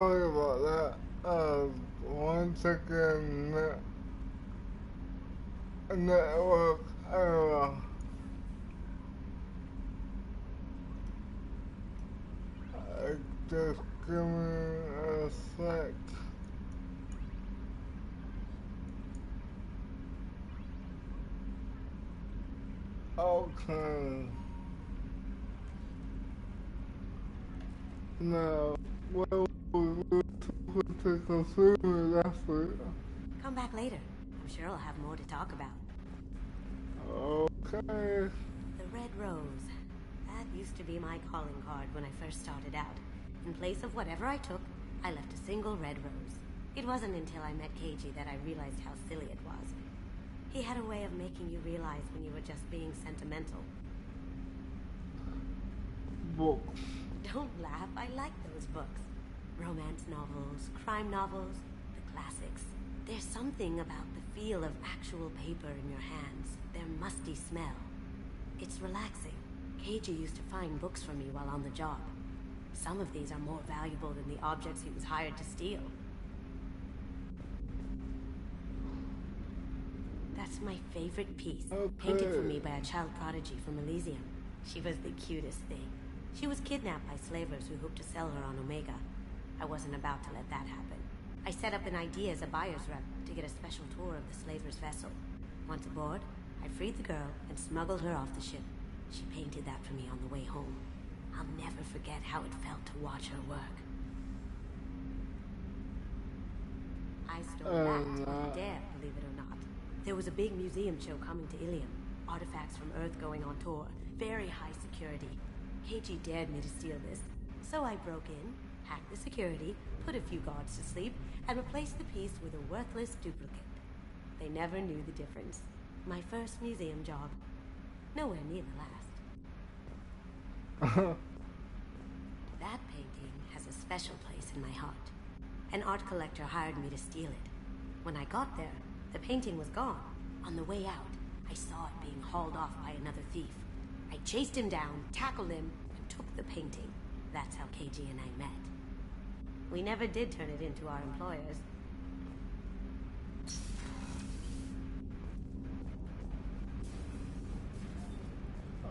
Sorry about that. 1 second. Network error. Just give me a sec. Okay. Now, well, we'll talk to consumer, that's it. Come back later. I'm sure I'll have more to talk about. Okay. The Red Rose. That used to be my calling card when I first started out. In place of whatever I took, I left a single red rose. It wasn't until I met Keiji that I realized how silly it was. He had a way of making you realize when you were just being sentimental. Book. Don't laugh, I like those books. Romance novels, crime novels, the classics. There's something about the feel of actual paper in your hands, their musty smell. It's relaxing. Keiji used to find books for me while on the job. Some of these are more valuable than the objects he was hired to steal. That's my favorite piece, painted for me by a child prodigy from Elysium. She was the cutest thing. She was kidnapped by slavers who hoped to sell her on Omega. I wasn't about to let that happen. I set up an idea as a buyer's rep to get a special tour of the slaver's vessel. Once aboard, I freed the girl and smuggled her off the ship. She painted that for me on the way home. I'll never forget how it felt to watch her work. I stole that on Dare, believe it or not. There was a big museum show coming to Ilium. Artifacts from Earth going on tour. Very high security. Keiji dared me to steal this. So I broke in, hacked the security, put a few guards to sleep, and replaced the piece with a worthless duplicate. They never knew the difference. My first museum job. Nowhere near the last. That painting has a special place in my heart. An art collector hired me to steal it. When I got there, the painting was gone. On the way out, I saw it being hauled off by another thief. I chased him down, tackled him, and took the painting. That's how Keiji and I met. We never did turn it into our employers.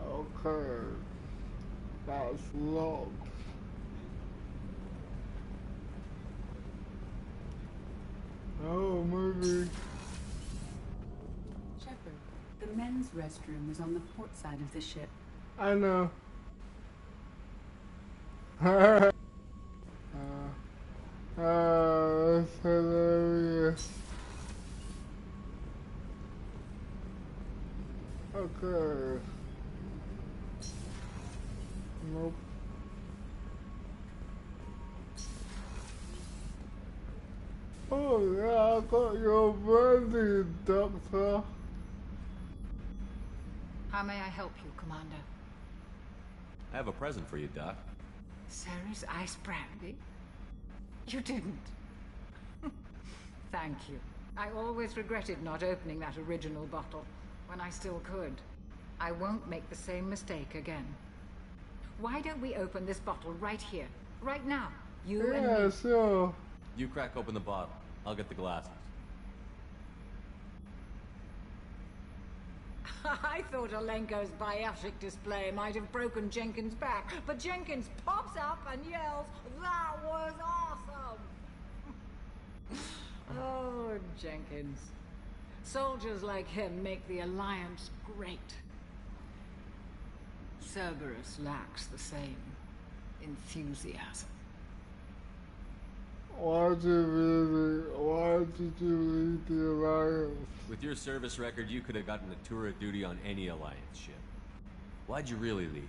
Okay. That's locked. Oh, maybe. Shepard, the men's restroom is on the port side of the ship. I know. That's hilarious. Okay. Nope. Oh yeah, I got your brandy, Doctor. How may I help you, Commander? I have a present for you, Doc. Ceres Ice Brandy? You didn't. Thank you. I always regretted not opening that original bottle when I still could. I won't make the same mistake again. Why don't we open this bottle right here, right now? You and me. Yeah, sure. You crack open the bottle. I'll get the glasses. I thought Alenko's biotic display might have broken Jenkins' back, but Jenkins pops up and yells, "That was awesome!" Oh, Jenkins. Soldiers like him make the Alliance great. Cerberus lacks the same enthusiasm. Why did you leave the Alliance? With your service record, you could have gotten a tour of duty on any Alliance ship. Why'd you really leave?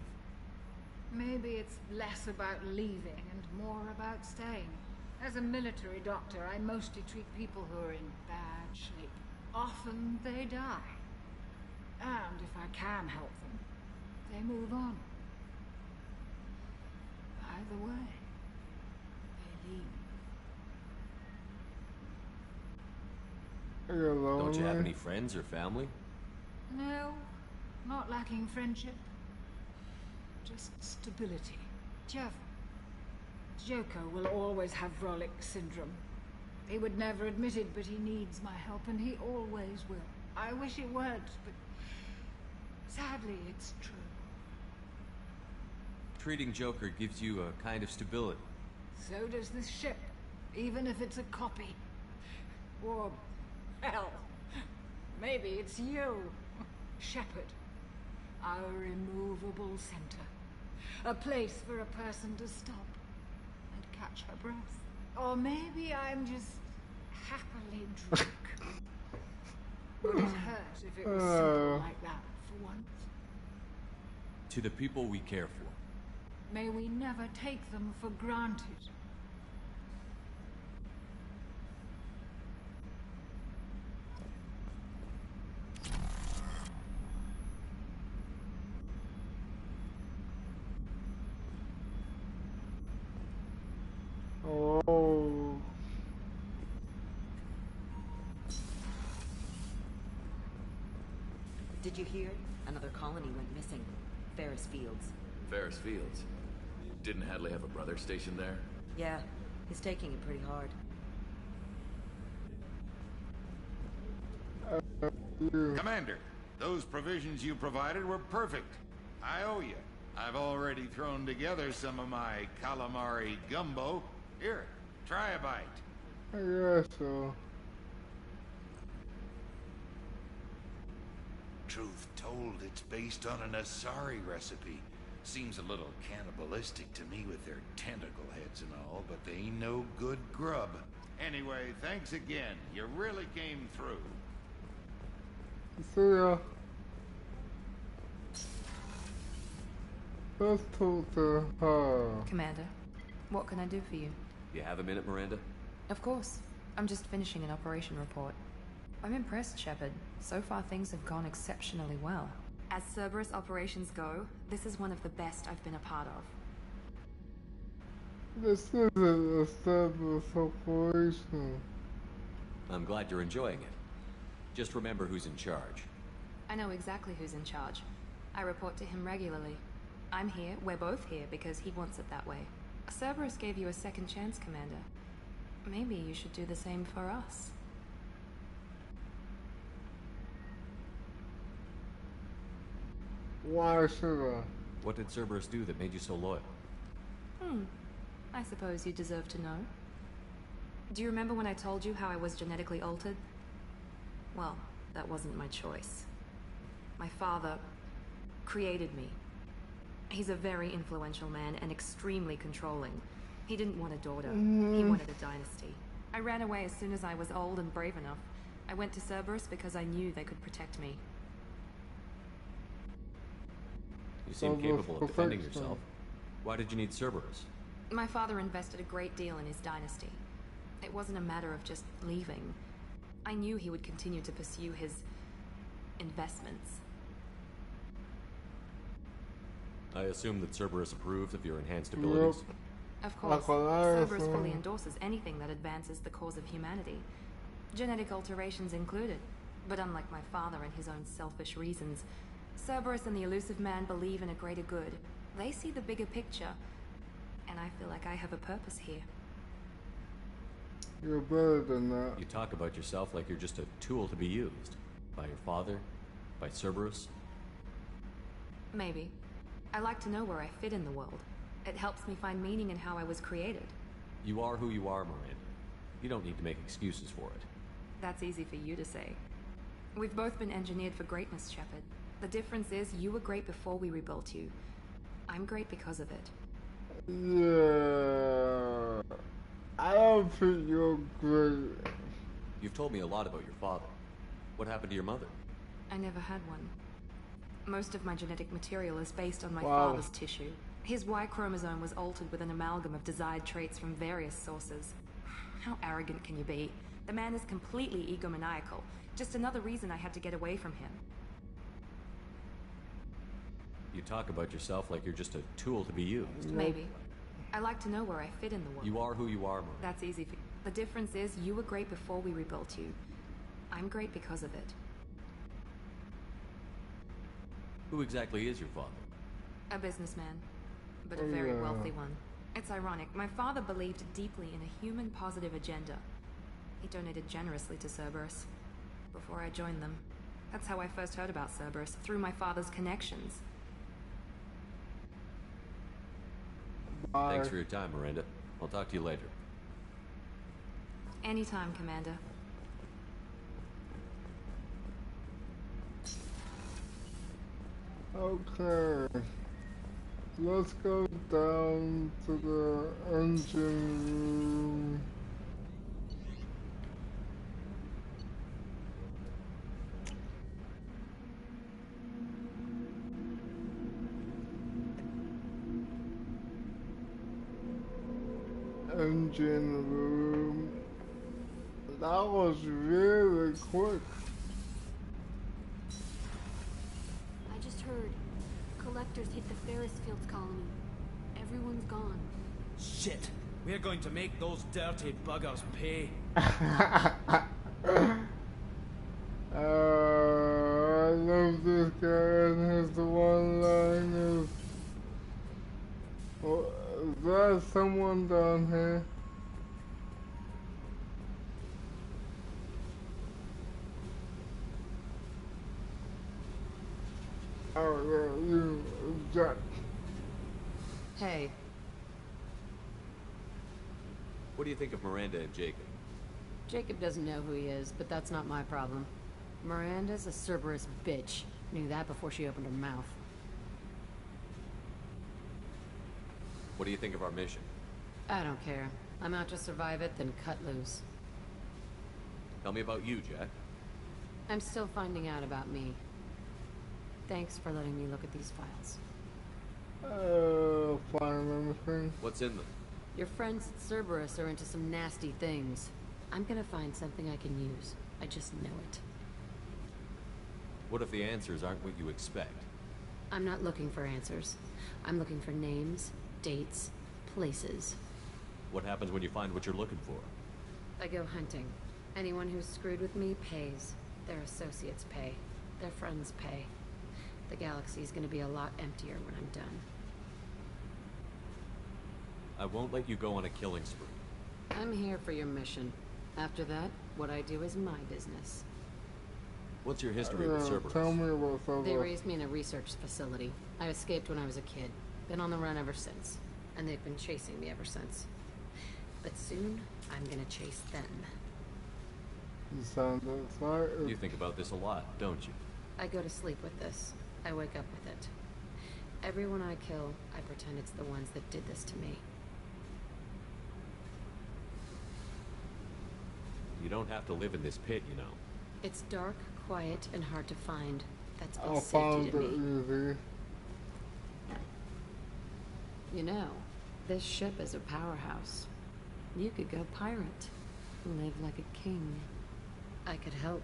Maybe it's less about leaving and more about staying. As a military doctor, I mostly treat people who are in bad shape. Often they die. And if I can help them, they move on. Either way, they leave. You're lonely. Don't you have any friends or family? No, not lacking friendship. Just stability. Jeff, Joker will always have Vrolic syndrome. He would never admit it, but he needs my help, and he always will. I wish it weren't, but sadly, it's true. Treating Joker gives you a kind of stability. So does this ship, even if it's a copy. Or, hell, maybe it's you, Shepard. Our immovable center. A place for a person to stop and catch her breath. Or maybe I'm just happily drunk. Would it hurt if it was simple like that for once? To the people we care for. May we never take them for granted. Oh. Did you hear? Another colony went missing. Ferris Fields. Ferris Fields? Didn't Hadley have a brother stationed there? Yeah, he's taking it pretty hard. Commander, those provisions you provided were perfect. I owe you. I've already thrown together some of my calamari gumbo. Here, try a bite. I guess so. Truth told, it's based on an Asari recipe. Seems a little cannibalistic to me with their tentacle heads and all, but they ain't no good grub. Anyway, thanks again. You really came through. See ya. Let's talk to her. Commander, what can I do for you? You have a minute, Miranda? Of course. I'm just finishing an operation report. I'm impressed, Shepard. So far things have gone exceptionally well. As Cerberus operations go, this is one of the best I've been a part of. This isn't a Cerberus operation. I'm glad you're enjoying it. Just remember who's in charge. I know exactly who's in charge. I report to him regularly. I'm here, we're both here, because he wants it that way. Cerberus gave you a second chance, Commander. Maybe you should do the same for us. Why should I? What did Cerberus do that made you so loyal? I suppose you deserve to know. Do you remember when I told you how I was genetically altered? Well, that wasn't my choice. My father created me. He's a very influential man and extremely controlling. He didn't want a daughter. He wanted a dynasty. I ran away as soon as I was old and brave enough. I went to Cerberus because I knew they could protect me. You seem Cerberus capable of defending perfection. yourself. Why did you need Cerberus? My father invested a great deal in his dynasty. It wasn't a matter of just leaving. I knew he would continue to pursue his investments. I assume that Cerberus approved of your enhanced abilities. Of course, Aqualarius, Cerberus fully endorses anything that advances the cause of humanity. Genetic alterations included. But unlike my father and his own selfish reasons, Cerberus and the Elusive Man believe in a greater good. They see the bigger picture, and I feel like I have a purpose here. You're better than that. You talk about yourself like you're just a tool to be used. By your father? By Cerberus? Maybe. I like to know where I fit in the world. It helps me find meaning in how I was created. You are who you are, Miranda. You don't need to make excuses for it. That's easy for you to say. We've both been engineered for greatness, Shepard. The difference is you were great before we rebuilt you. I'm great because of it. Yeah. I don't think you're great. You've told me a lot about your father. What happened to your mother? I never had one. Most of my genetic material is based on my Wow. father's tissue. His Y chromosome was altered with an amalgam of desired traits from various sources. How arrogant can you be? The man is completely egomaniacal. Just another reason I had to get away from him. You talk about yourself like you're just a tool to be used. Maybe. I like to know where I fit in the world. You are who you are, Miranda. That's easy for you. The difference is you were great before we rebuilt you. I'm great because of it. Who exactly is your father? A businessman, but a very Yeah. wealthy one. It's ironic. My father believed deeply in a human-positive agenda. He donated generously to Cerberus before I joined them. That's how I first heard about Cerberus, through my father's connections. Bye. Thanks for your time, Miranda. I'll talk to you later. Anytime, Commander. Okay. Let's go down to the engine room. Engine room. That was really quick. I just heard. Collectors hit the Ferris Fields colony. Everyone's gone. Shit! We're going to make those dirty buggers pay. I love this guy and his one-liners. Oh, is there someone down here? Oh, yeah, you, Jack. Hey, What do you think of Miranda and Jacob? Jacob doesn't know who he is, but that's not my problem. Miranda's a Cerberus bitch. Knew that before she opened her mouth. What do you think of our mission? I don't care. I'm out to survive it, then cut loose. Tell me about you, Jack. I'm still finding out about me. Thanks for letting me look at these files. Find anything? What's in them? Your friends at Cerberus are into some nasty things. I'm gonna find something I can use. I just know it. What if the answers aren't what you expect? I'm not looking for answers. I'm looking for names, dates, places. What happens when you find what you're looking for? I go hunting. Anyone who's screwed with me pays. Their associates pay. Their friends pay. The galaxy's gonna be a lot emptier when I'm done. I won't let you go on a killing spree. I'm here for your mission. After that, what I do is my business. What's your history with Cerberus? Tell me about Cerberus. They raised me in a research facility. I escaped when I was a kid. Been on the run ever since. And they've been chasing me ever since. But soon, I'm gonna chase them. You sound excited. You think about this a lot, don't you? I go to sleep with this. I wake up with it. Everyone I kill, I pretend it's the ones that did this to me. You don't have to live in this pit, you know. It's dark, quiet, and hard to find. That's I all found safety to it me. easy. You know, this ship is a powerhouse. You could go pirate. Live like a king. I could help.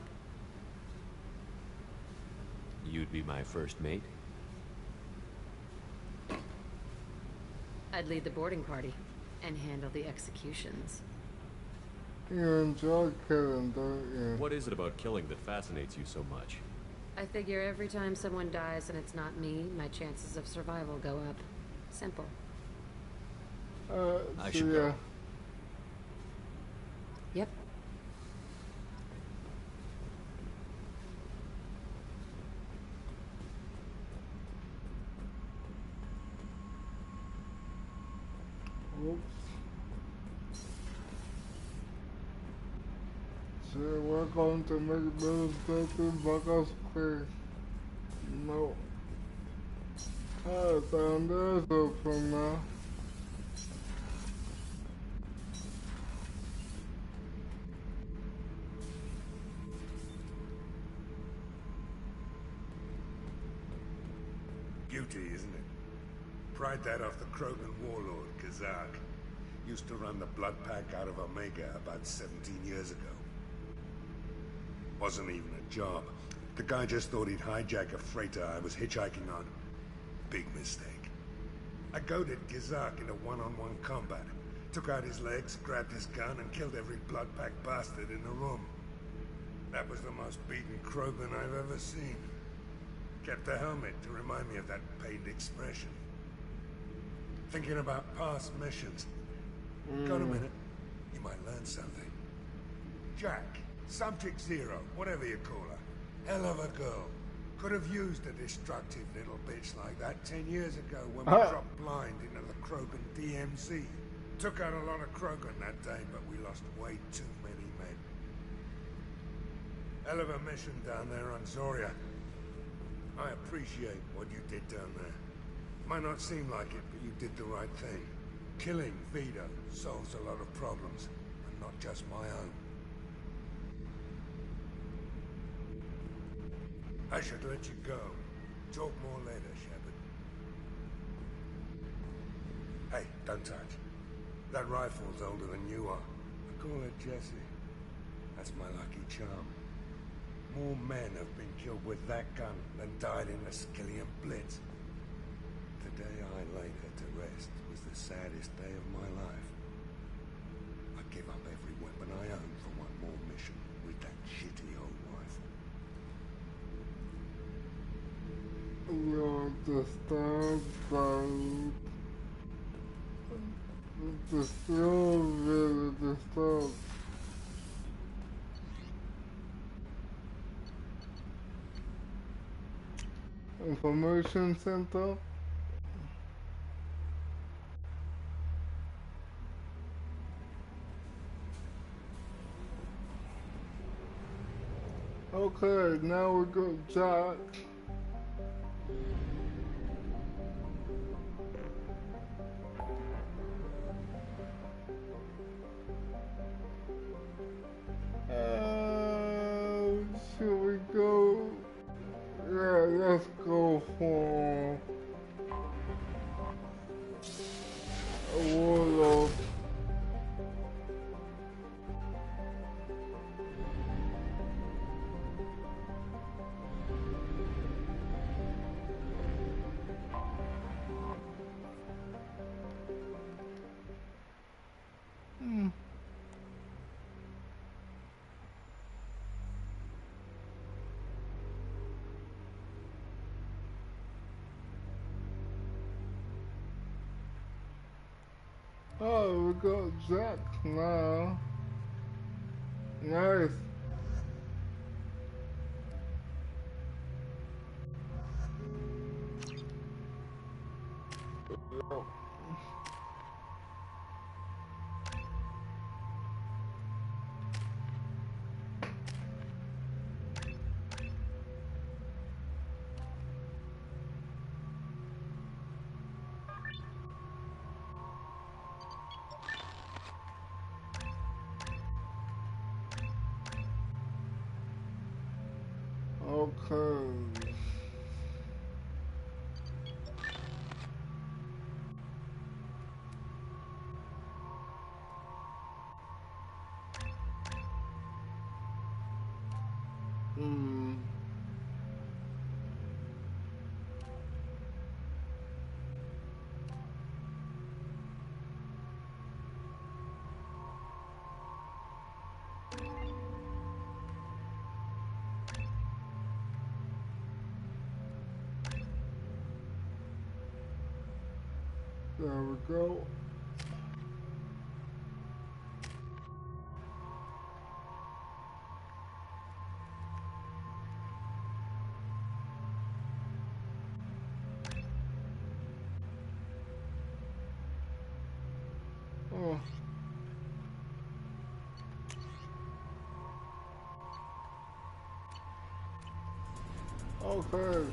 You'd be my first mate? I'd lead the boarding party and handle the executions. You enjoy killing, don't you? What is it about killing that fascinates you so much? I figure every time someone dies and it's not me, my chances of survival go up. Simple. I should go. Yep. Oops. So we're going to make those dirty buggers pay. No. Down there's open now. Beauty, isn't it? Pried that off the Krogan warlord, Kazak. Used to run the Blood Pack out of Omega about 17 years ago. Wasn't even a job. The guy just thought he'd hijack a freighter I was hitchhiking on. Big mistake. I goaded Kazak into one-on-one combat. Took out his legs, grabbed his gun, and killed every Blood Pack bastard in the room. That was the most beaten Krogan I've ever seen. Kept the helmet to remind me of that pained expression. Thinking about past missions. Got a minute? You might learn something. Jack, Subject Zero, whatever you call her. Hell of a girl. Could have used a destructive little bitch like that 10 years ago when we dropped blind into the Krogan DMZ. Took out a lot of Krogan that day, but we lost way too many men. Hell of a mission down there on Zoria. I appreciate what you did down there. Might not seem like it, but you did the right thing. Killing Vito solves a lot of problems, and not just my own. I should let you go. Talk more later, Shepard. Hey, don't touch. That rifle's older than you are. I call it Jesse. That's my lucky charm. More men have been killed with that gun than died in the Skillian Blitz. The day I laid her to rest was the saddest day of my life. I give up every weapon I own for one more mission with that shitty old rifle. You're disturbed by... Still really disturbed. Information center. Okay, now we got Jack. Should we go? Yeah, let's go for a warlord. Oh, we got Jack now. Nice. Okay. There we go. Oh. Okay.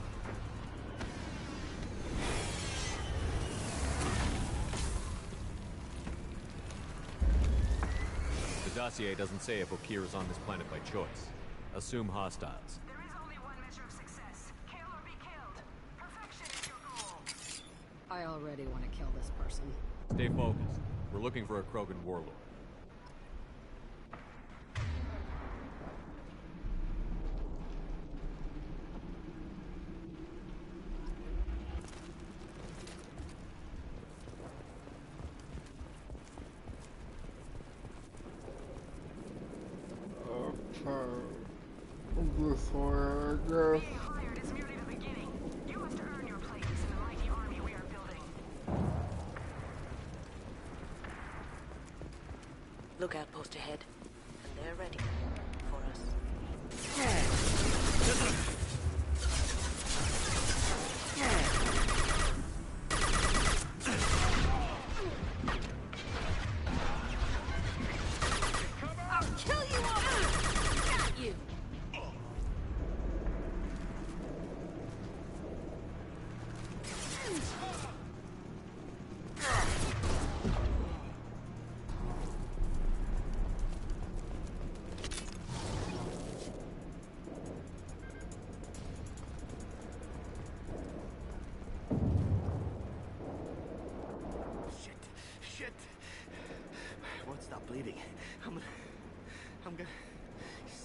The dossier doesn't say if Okir is on this planet by choice. Assume hostiles. There is only one measure of success. Kill or be killed. Perfection is your goal. I already want to kill this person. Stay focused. We're looking for a Krogan warlord. This way, I guess. Being hired is merely the beginning. You have to earn your place in the mighty army we are building. ahead, and they're ready for us. I'll kill you all! Got you! Shit! I won't stop bleeding. I'm gonna...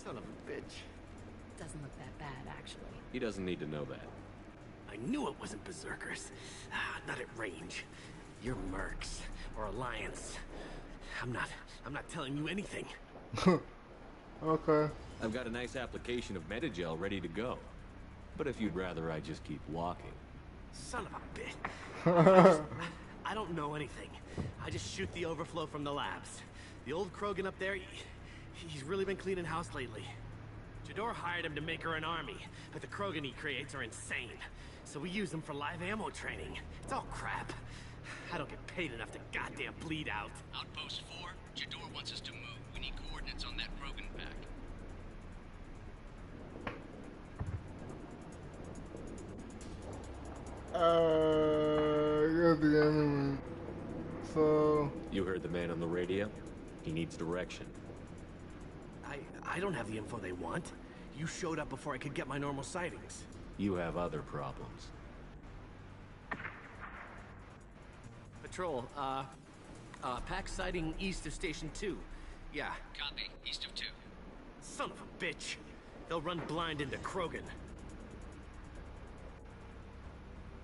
Son of a bitch. Doesn't look that bad, actually. He doesn't need to know that. I knew it wasn't Berserkers. Not at range. You're Mercs, or Alliance. I'm not telling you anything. Okay. I've got a nice application of Metagel ready to go. But if you'd rather I just keep walking. Son of a bitch. I don't know anything. I just shoot the overflow from the labs. The old Krogan up there, he's really been cleaning house lately. Jador hired him to make her an army, but the Krogan he creates are insane. So we use them for live ammo training. It's all crap. I don't get paid enough to goddamn bleed out. Outpost 4, Jador wants us to move. We need coordinates on that Krogan pack. You're the enemy. So... You heard the man on the radio? He needs direction. I don't have the info they want. You showed up before I could get my normal sightings. You have other problems. Patrol, pack sighting east of Station 2. Yeah. Copy. East of 2. Son of a bitch. They'll run blind into Krogan.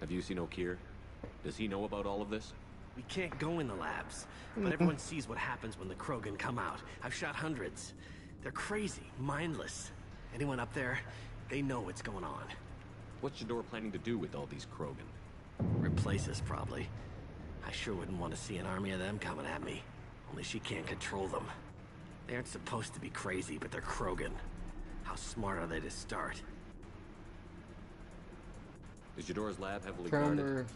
Have you seen O'Keir? Does he know about all of this? We can't go in the labs, but everyone sees what happens when the Krogan come out. I've shot hundreds. They're crazy, mindless. Anyone up there, they know what's going on. What's Jador planning to do with all these Krogan? Replace us, probably. I sure wouldn't want to see an army of them coming at me. Only she can't control them. They aren't supposed to be crazy, but they're Krogan. How smart are they to start? Is Jador's lab heavily guarded?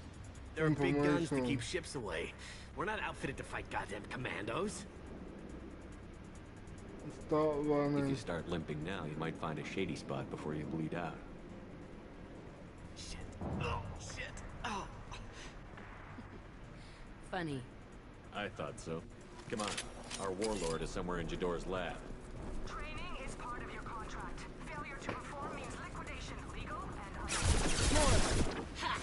There are big guns to keep ships away. We're not outfitted to fight goddamn commandos. Stop running. If you start limping now, you might find a shady spot before you bleed out. Shit. Oh, shit. Oh. Funny. I thought so. Come on. Our warlord is somewhere in Jador's lab. Training is part of your contract. Failure to perform means liquidation, legal and other. More of them. Ha!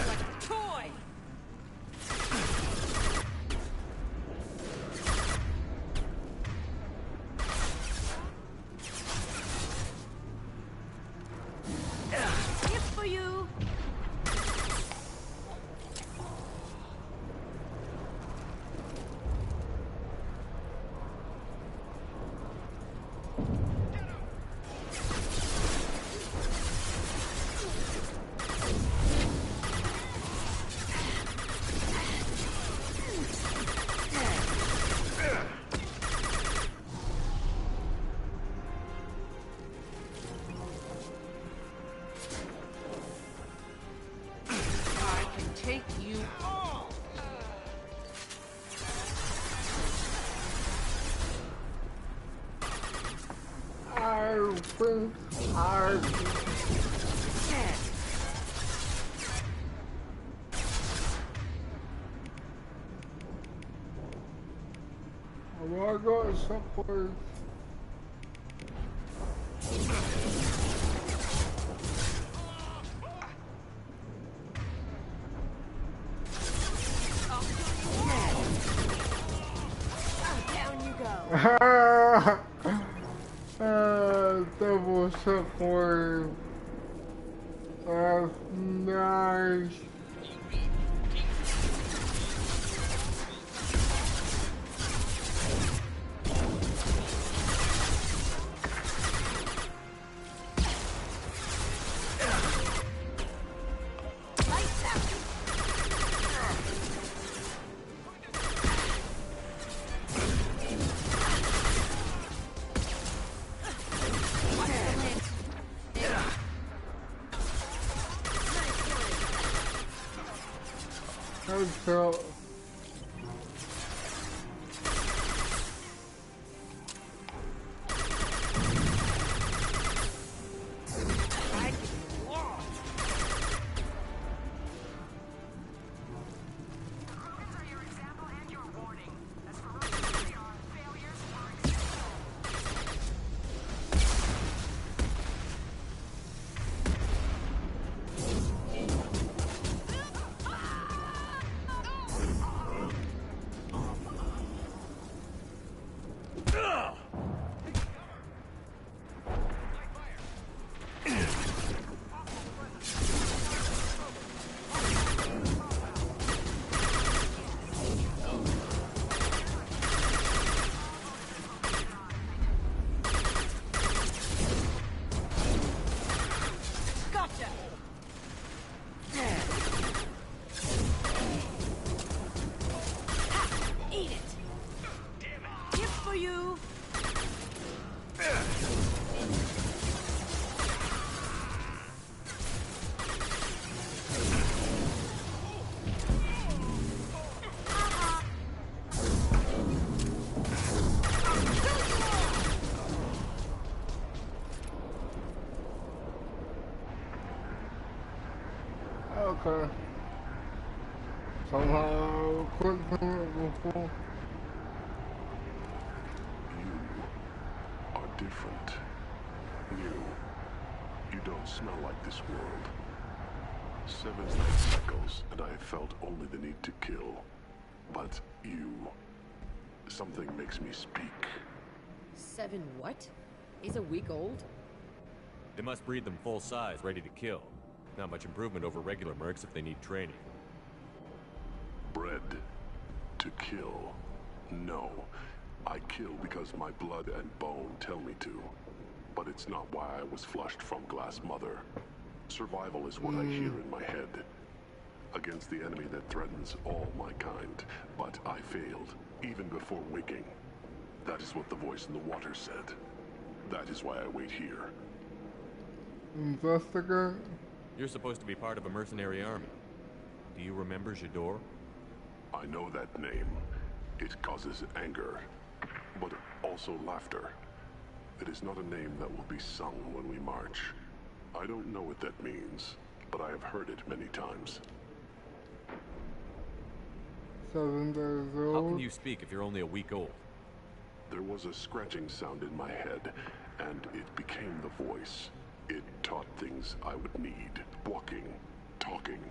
Like a toy! Gift for you! Take you all! I think I got support. Double support. That's nice. kill. Okay. Somehow quick before. You are different. New. You don't smell like this world. 7 light cycles, and I felt only the need to kill. But you... something makes me speak. 7 what? He's a week old? They must breed them full size, ready to kill. Not much improvement over regular mercs if they need training. Bred to kill. No. I kill because my blood and bone tell me to. But it's not why I was flushed from Glass Mother. Survival is what I hear in my head. Against the enemy that threatens all my kind. But I failed, even before waking. That is what the voice in the water said. That is why I wait here. Investigate? You're supposed to be part of a mercenary army. Do you remember J'dor? I know that name. It causes anger, but also laughter. It is not a name that will be sung when we march. I don't know what that means, but I have heard it many times. 7 days old. How can you speak if you're only a week old? There was a scratching sound in my head, and it became the voice. It taught things I would need. Walking, talking,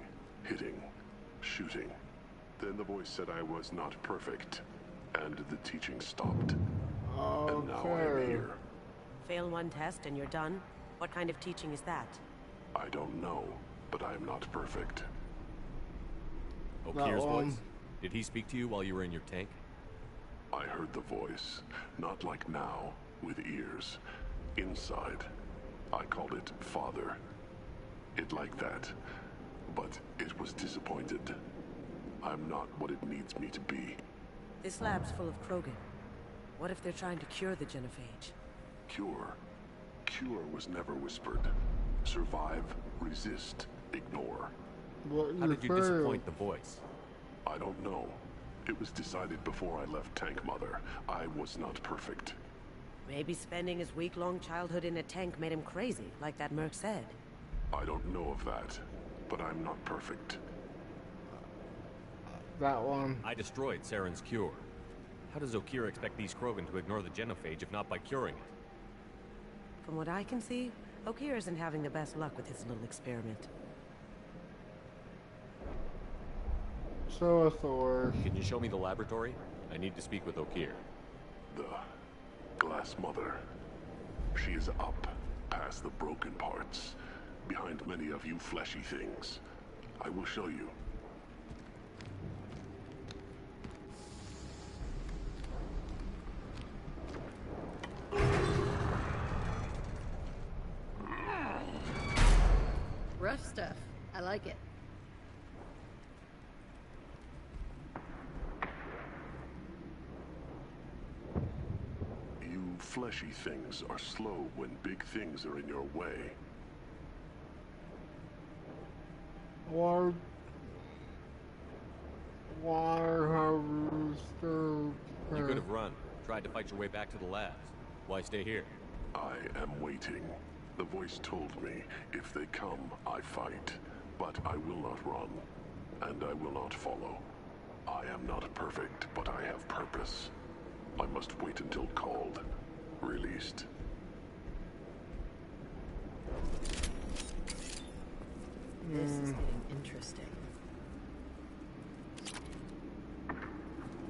hitting, shooting. Then the voice said I was not perfect, and the teaching stopped. Okay. And now I am here. Fail one test and you're done? What kind of teaching is that? I don't know, but I am not perfect. Okir's voice? Did he speak to you while you were in your tank? I heard the voice, not like now, with ears. Inside. I called it Father. It liked that, but it was disappointed. I'm not what it needs me to be. This lab's full of Krogan. What if they're trying to cure the genophage? Cure? Cure was never whispered. Survive, resist, ignore. How did you disappoint the voice? I don't know. It was decided before I left Tank Mother. I was not perfect. Maybe spending his week-long childhood in a tank made him crazy, like that merc said. I don't know of that, but I'm not perfect. That one. I destroyed Saren's cure. How does Okir expect these Krogan to ignore the genophage if not by curing it? From what I can see, Okir isn't having the best luck with his little experiment. Show us the word. Can you show me the laboratory? I need to speak with Okir. The Glass Mother. She is up, past the broken parts, behind many of you fleshy things. I will show you. Rough stuff. I like it. You fleshy things are slow when big things are in your way. Or Why have you still You could have run, tried to fight your way back to the labs. Why stay here? I am waiting. The voice told me, if they come, I fight. But I will not run, and I will not follow. I am not perfect, but I have purpose. I must wait until called, released. This is getting interesting.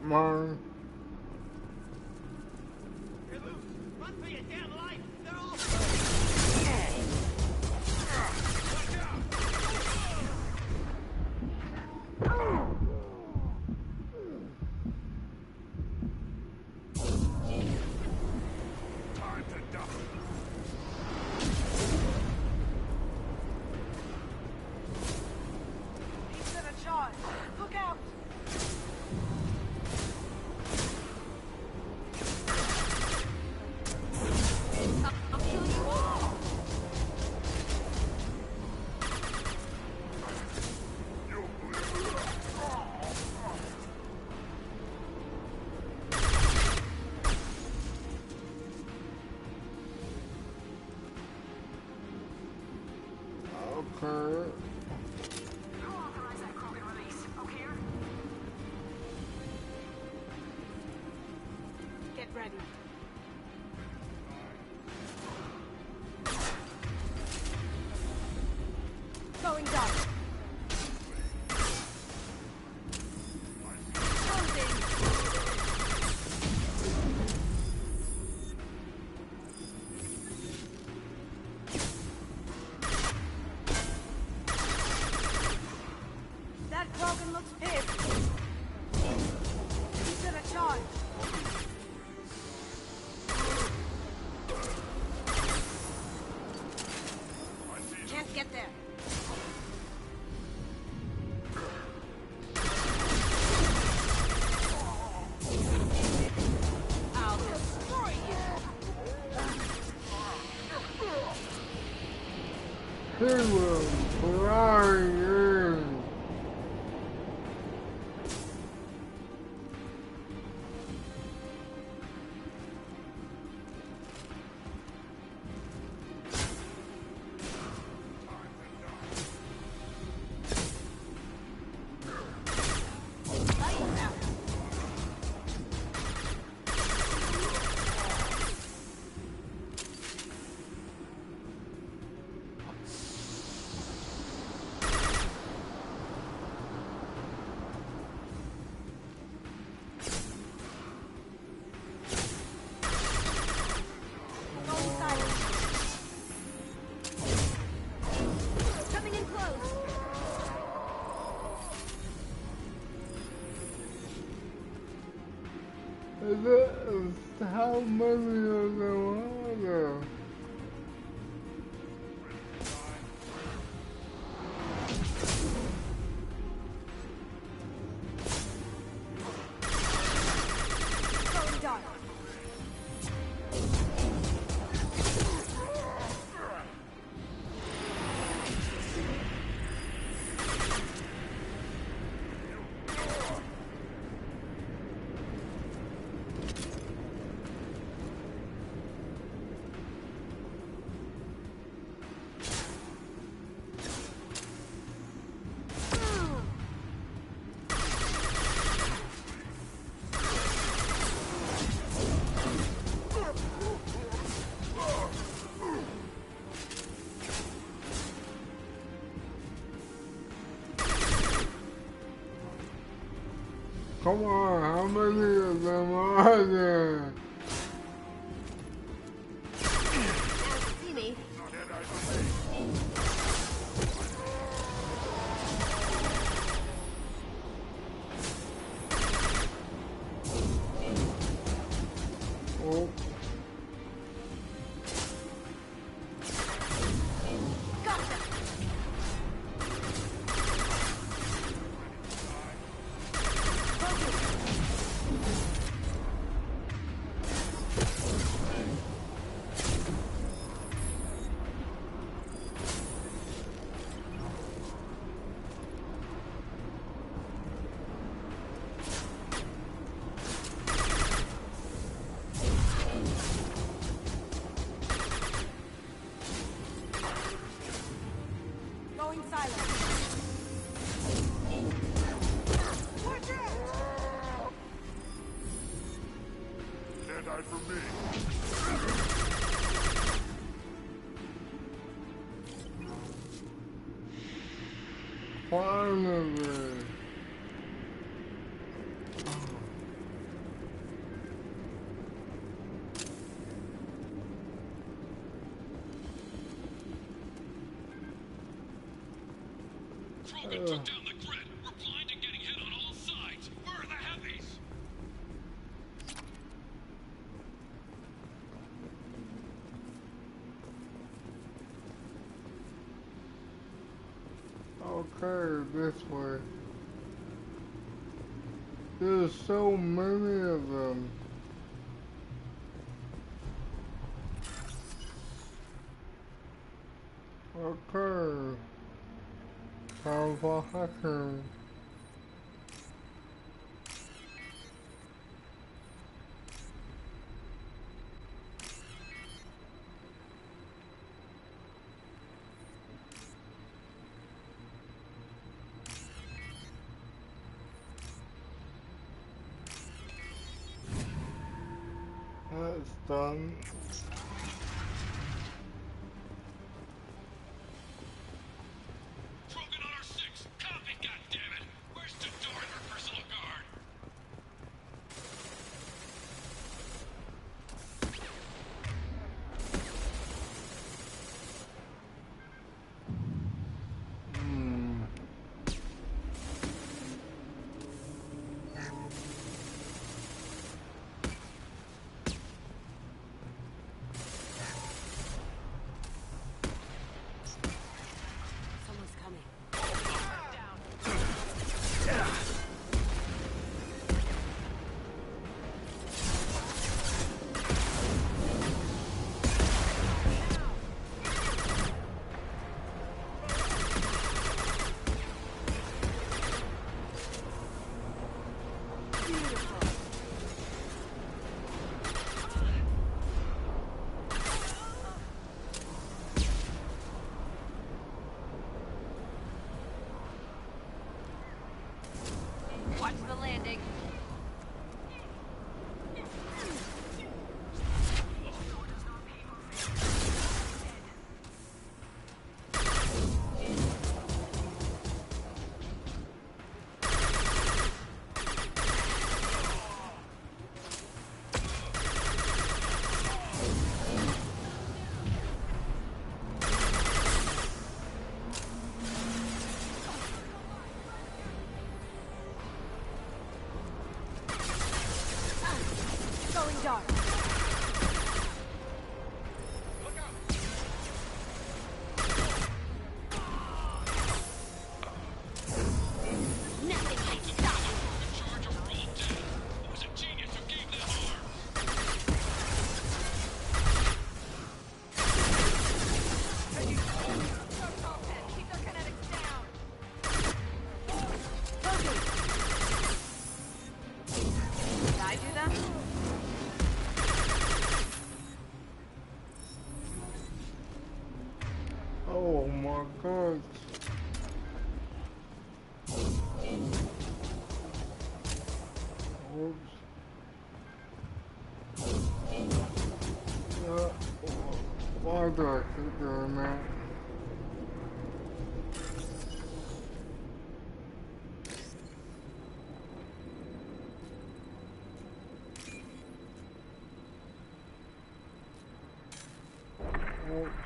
Mine. Run for your damn life! They're all... Time to die. He's in a charge. Look out! I'll kill you all! Okay. Who authorized that Krogan release? O'Keefe? Get ready. Going down. That Krogan looks pissed. He's in a charge. Can't get there. I'll destroy you. He was flying. Coming in close! How many of them are there? Going dark. Come on, how many of them are there? See me? Oh. die for me. Finally. Krogan took down the grid. We're blind and getting hit on all sides. Where are the heavies? Okay, this way. There's so many of them. Okay. Time for hacking. That's done. Krogan on our 6. Copy, goddammit. Where's Jador and her personal guard? Someone's coming. Watch the landing. Going dark. Nothing can stop it. Charge or we're all dead. It was a genius who gave them Keep their kinetics down. Did I do that? Oh my god. Oops. Why do I keep doing that? Oops.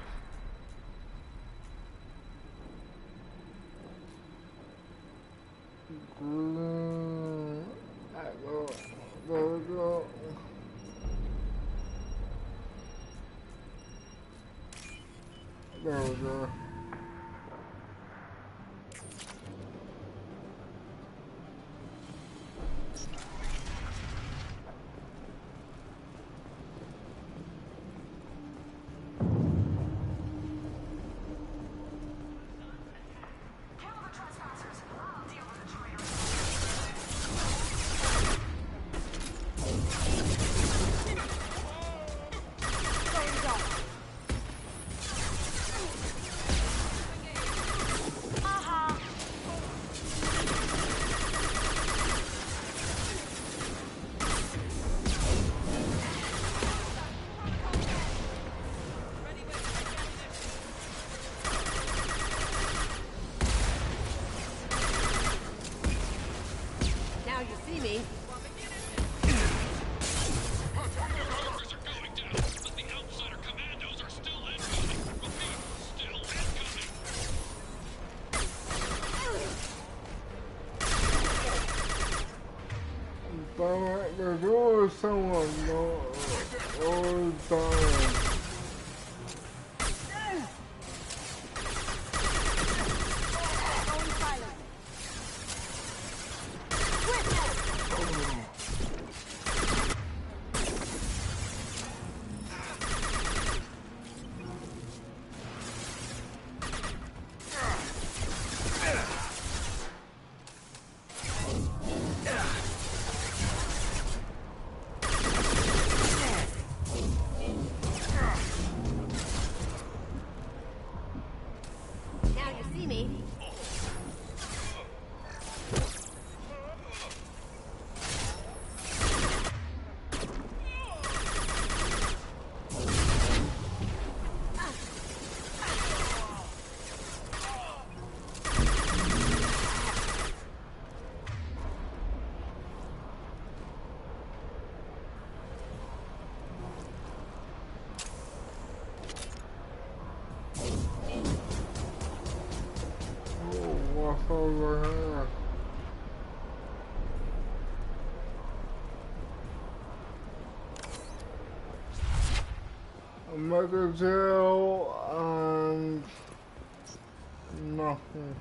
There we go. There we go. like there's always someone always dying. Over here. A mega jail and nothing.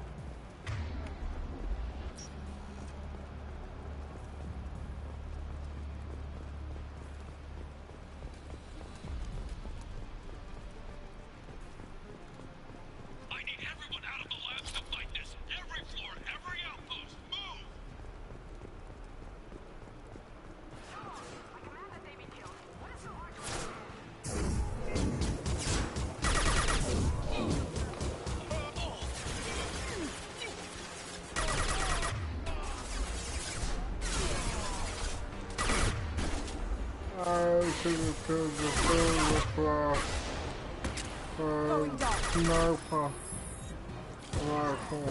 I should have killed the silver class sniper rifle.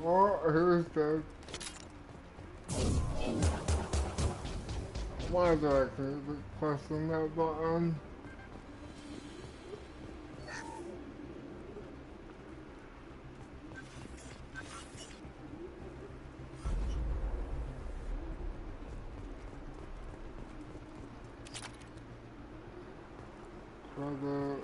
Oh, who's dead? Why did I keep pressing that button? Brother.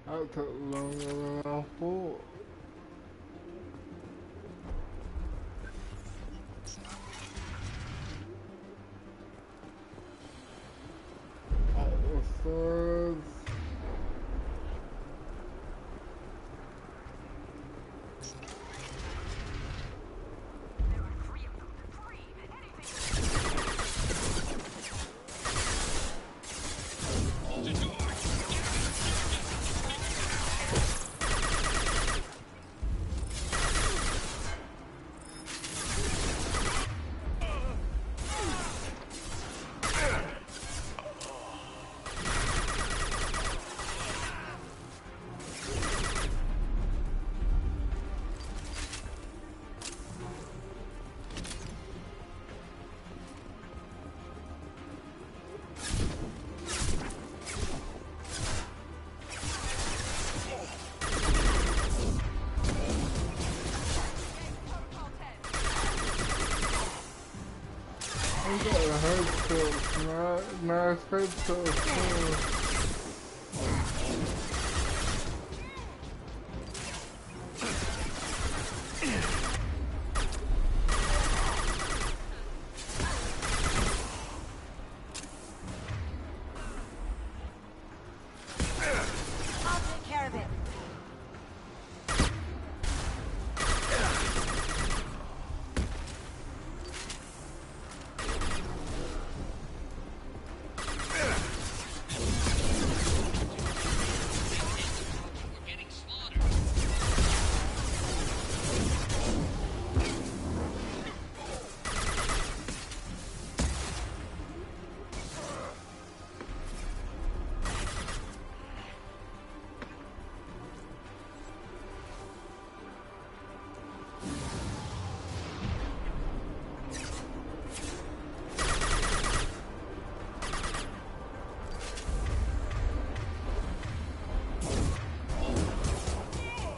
That took longer than I thought. At the third. headshots, nice headshots. I'll take care of it.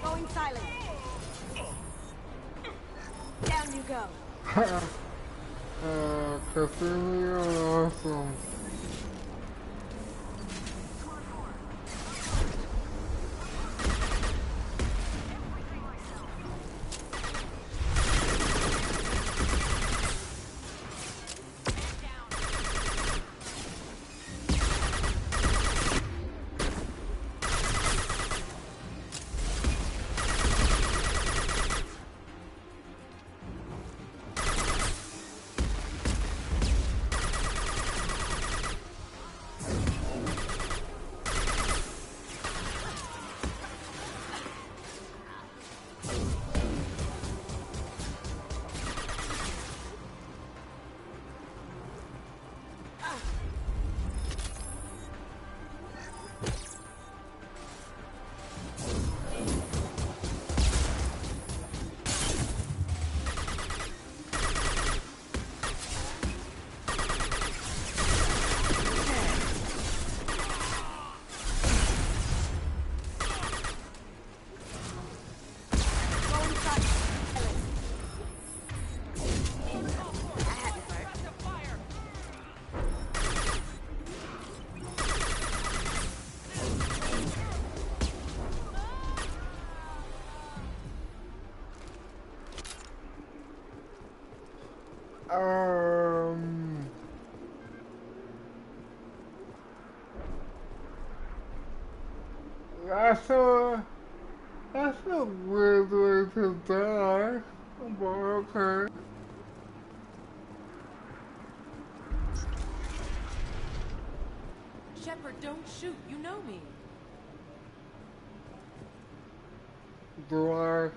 Going silent. Down you go. Cthulhu awesome. That's a weird way to die, but okay. Shepard, don't shoot. You know me. Do I?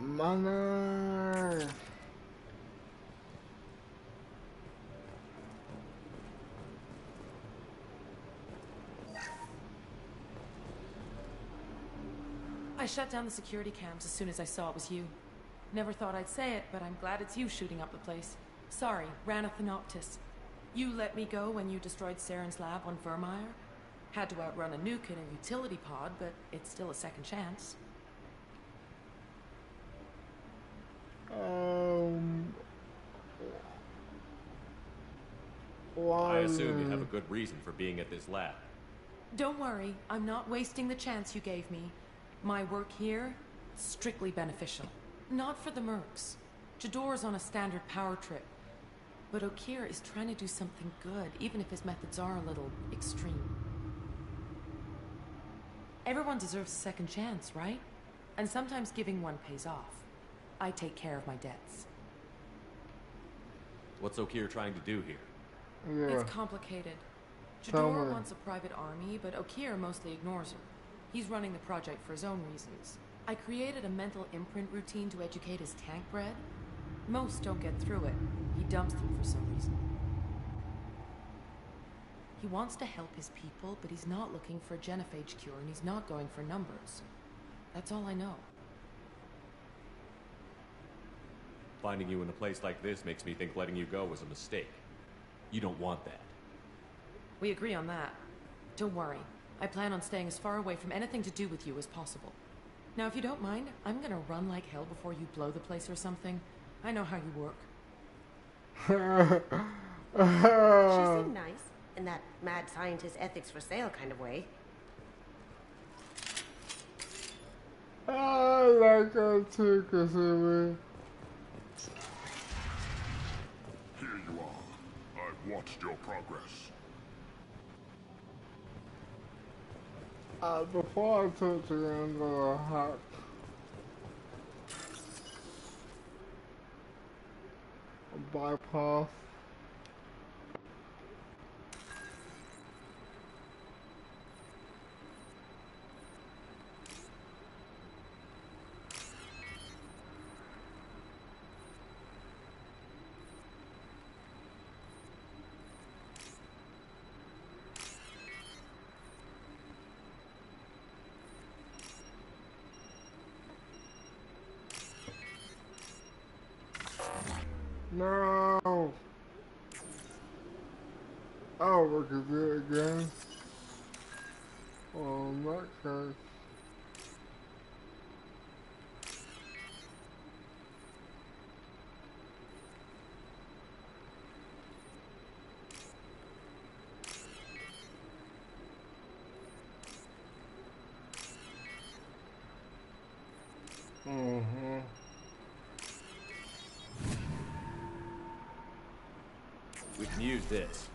Money. I shut down the security cams as soon as I saw it was you. Never thought I'd say it, but I'm glad it's you shooting up the place. Sorry, Ranith the Noctis. You let me go when you destroyed Saren's lab on Vermeer. Had to outrun a nuke in a utility pod, but it's still a second chance. Why? I assume you have a good reason for being at this lab. Don't worry, I'm not wasting the chance you gave me. My work here, strictly beneficial. Not for the mercs. Jador's on a standard power trip. But Okeer is trying to do something good, even if his methods are a little extreme. Everyone deserves a second chance, right? And sometimes giving one pays off. I take care of my debts. What's Okeer trying to do here? Yeah. It's complicated. Tell Jador me. wants a private army, but Okeer mostly ignores her. He's running the project for his own reasons. I created a mental imprint routine to educate his tank bred. Most don't get through it. He dumps them for some reason. He wants to help his people, but he's not looking for a genophage cure, and he's not going for numbers. That's all I know. Finding you in a place like this makes me think letting you go was a mistake. You don't want that. We agree on that. Don't worry. I plan on staying as far away from anything to do with you as possible. Now, if you don't mind, I'm gonna run like hell before you blow the place or something. I know how you work. She seemed nice, in that mad scientist ethics for sale kind of way. I like her too, Kasumi. Here you are. I've watched your progress. Before I talk to you, I'm gonna hack. Bypass. No! Oh, we could do it again. Oh, in that case. Mm-hmm. We can use this.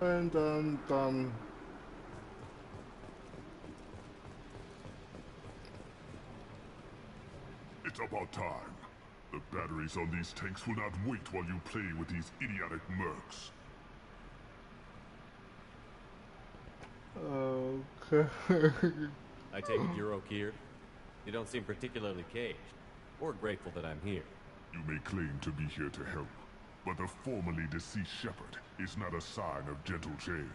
And done. It's about time. The batteries on these tanks will not wait while you play with these idiotic mercs. Okay. I take it you're okay. You don't seem particularly caged, or grateful that I'm here. You may claim to be here to help, but the formerly deceased shepherd is not a sign of gentle change.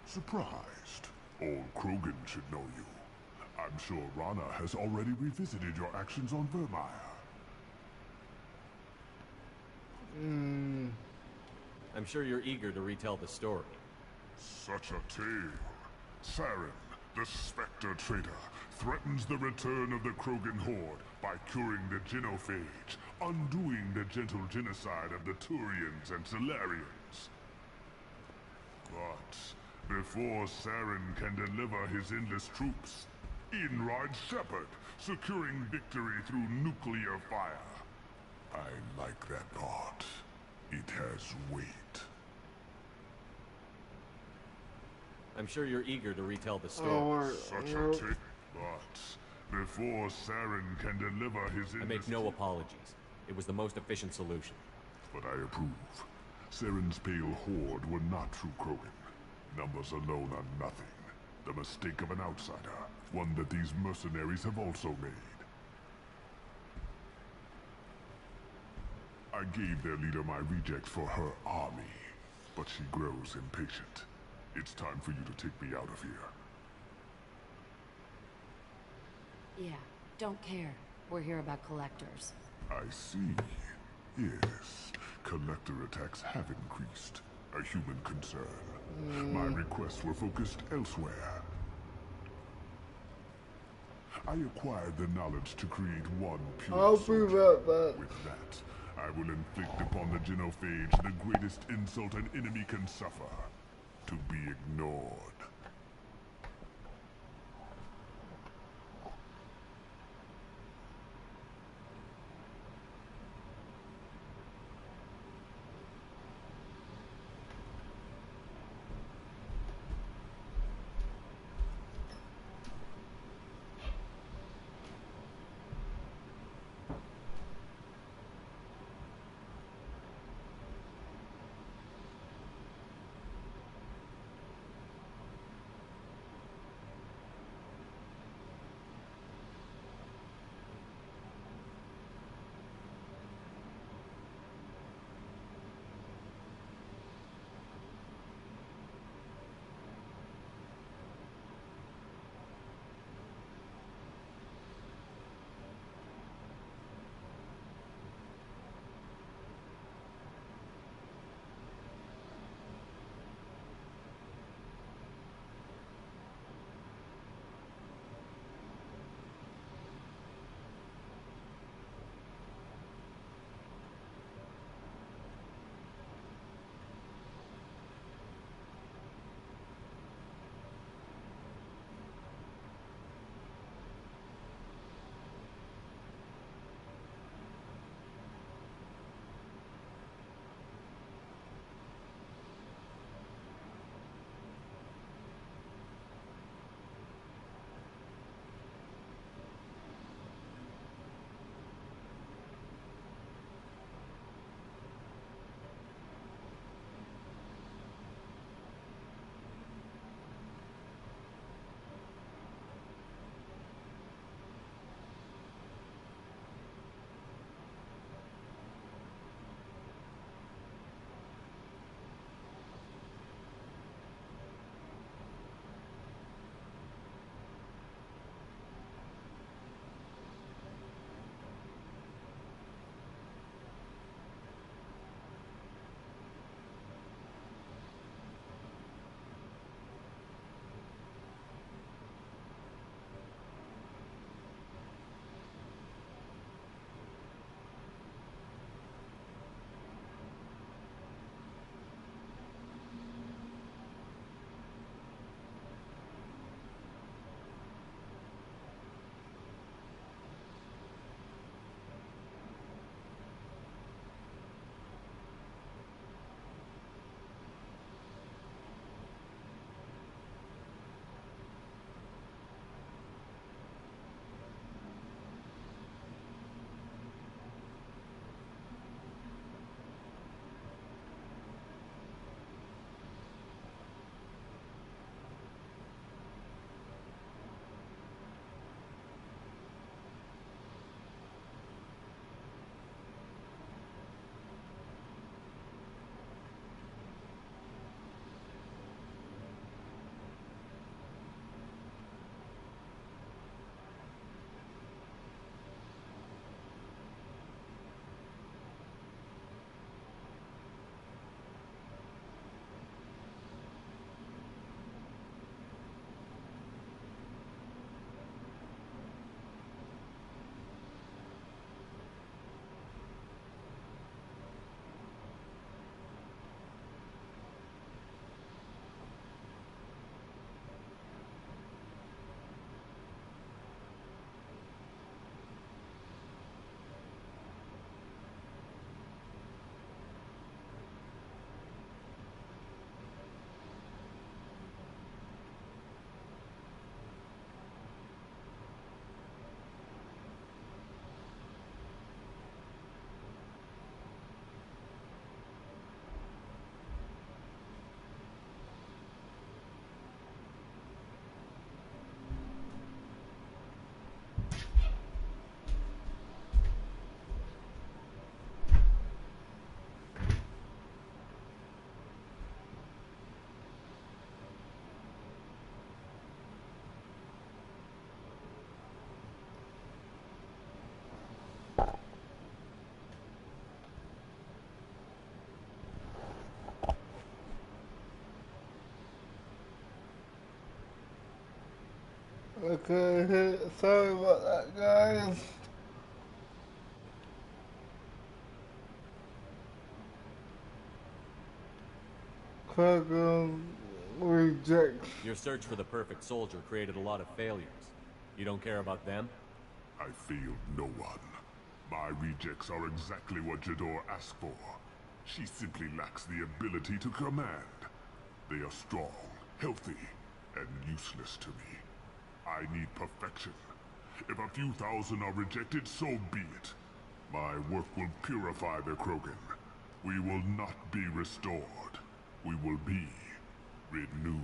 Surprised? Old Krogan should know you. I'm sure Rana has already revisited your actions on Vermeer. I'm sure you're eager to retell the story. Such a tale. Saren, the Spectre traitor, threatens the return of the Krogan horde by curing the genophage, undoing the gentle genocide of the Turians and Solarians. But before Saren can deliver his endless troops, in rides Shepard, securing victory through nuclear fire. I like that part. It has weight. I'm sure you're eager to retell the story. Such a tale. But before Saren can deliver his I make no apologies. It was the most efficient solution. But I approve. Saren's pale horde were not true Krogan. Numbers alone are nothing. The mistake of an outsider. One that these mercenaries have also made. I gave their leader my rejects for her army, but she grows impatient. It's time for you to take me out of here. Yeah, don't care. We're here about collectors. I see. Yes, collector attacks have increased. A human concern. My requests were focused elsewhere. I acquired the knowledge to create one pure I'll be right back. With that, I will inflict upon the genophage the greatest insult an enemy can suffer. To be ignored. Okay, sorry about that, guys. Krogan rejects. Your search for the perfect soldier created a lot of failures. You don't care about them? I failed no one. My rejects are exactly what Jador asked for. She simply lacks the ability to command. They are strong, healthy, and useless to me. I need perfection. If a few thousand are rejected, so be it. My work will purify the Krogan. We will not be restored. We will be renewed.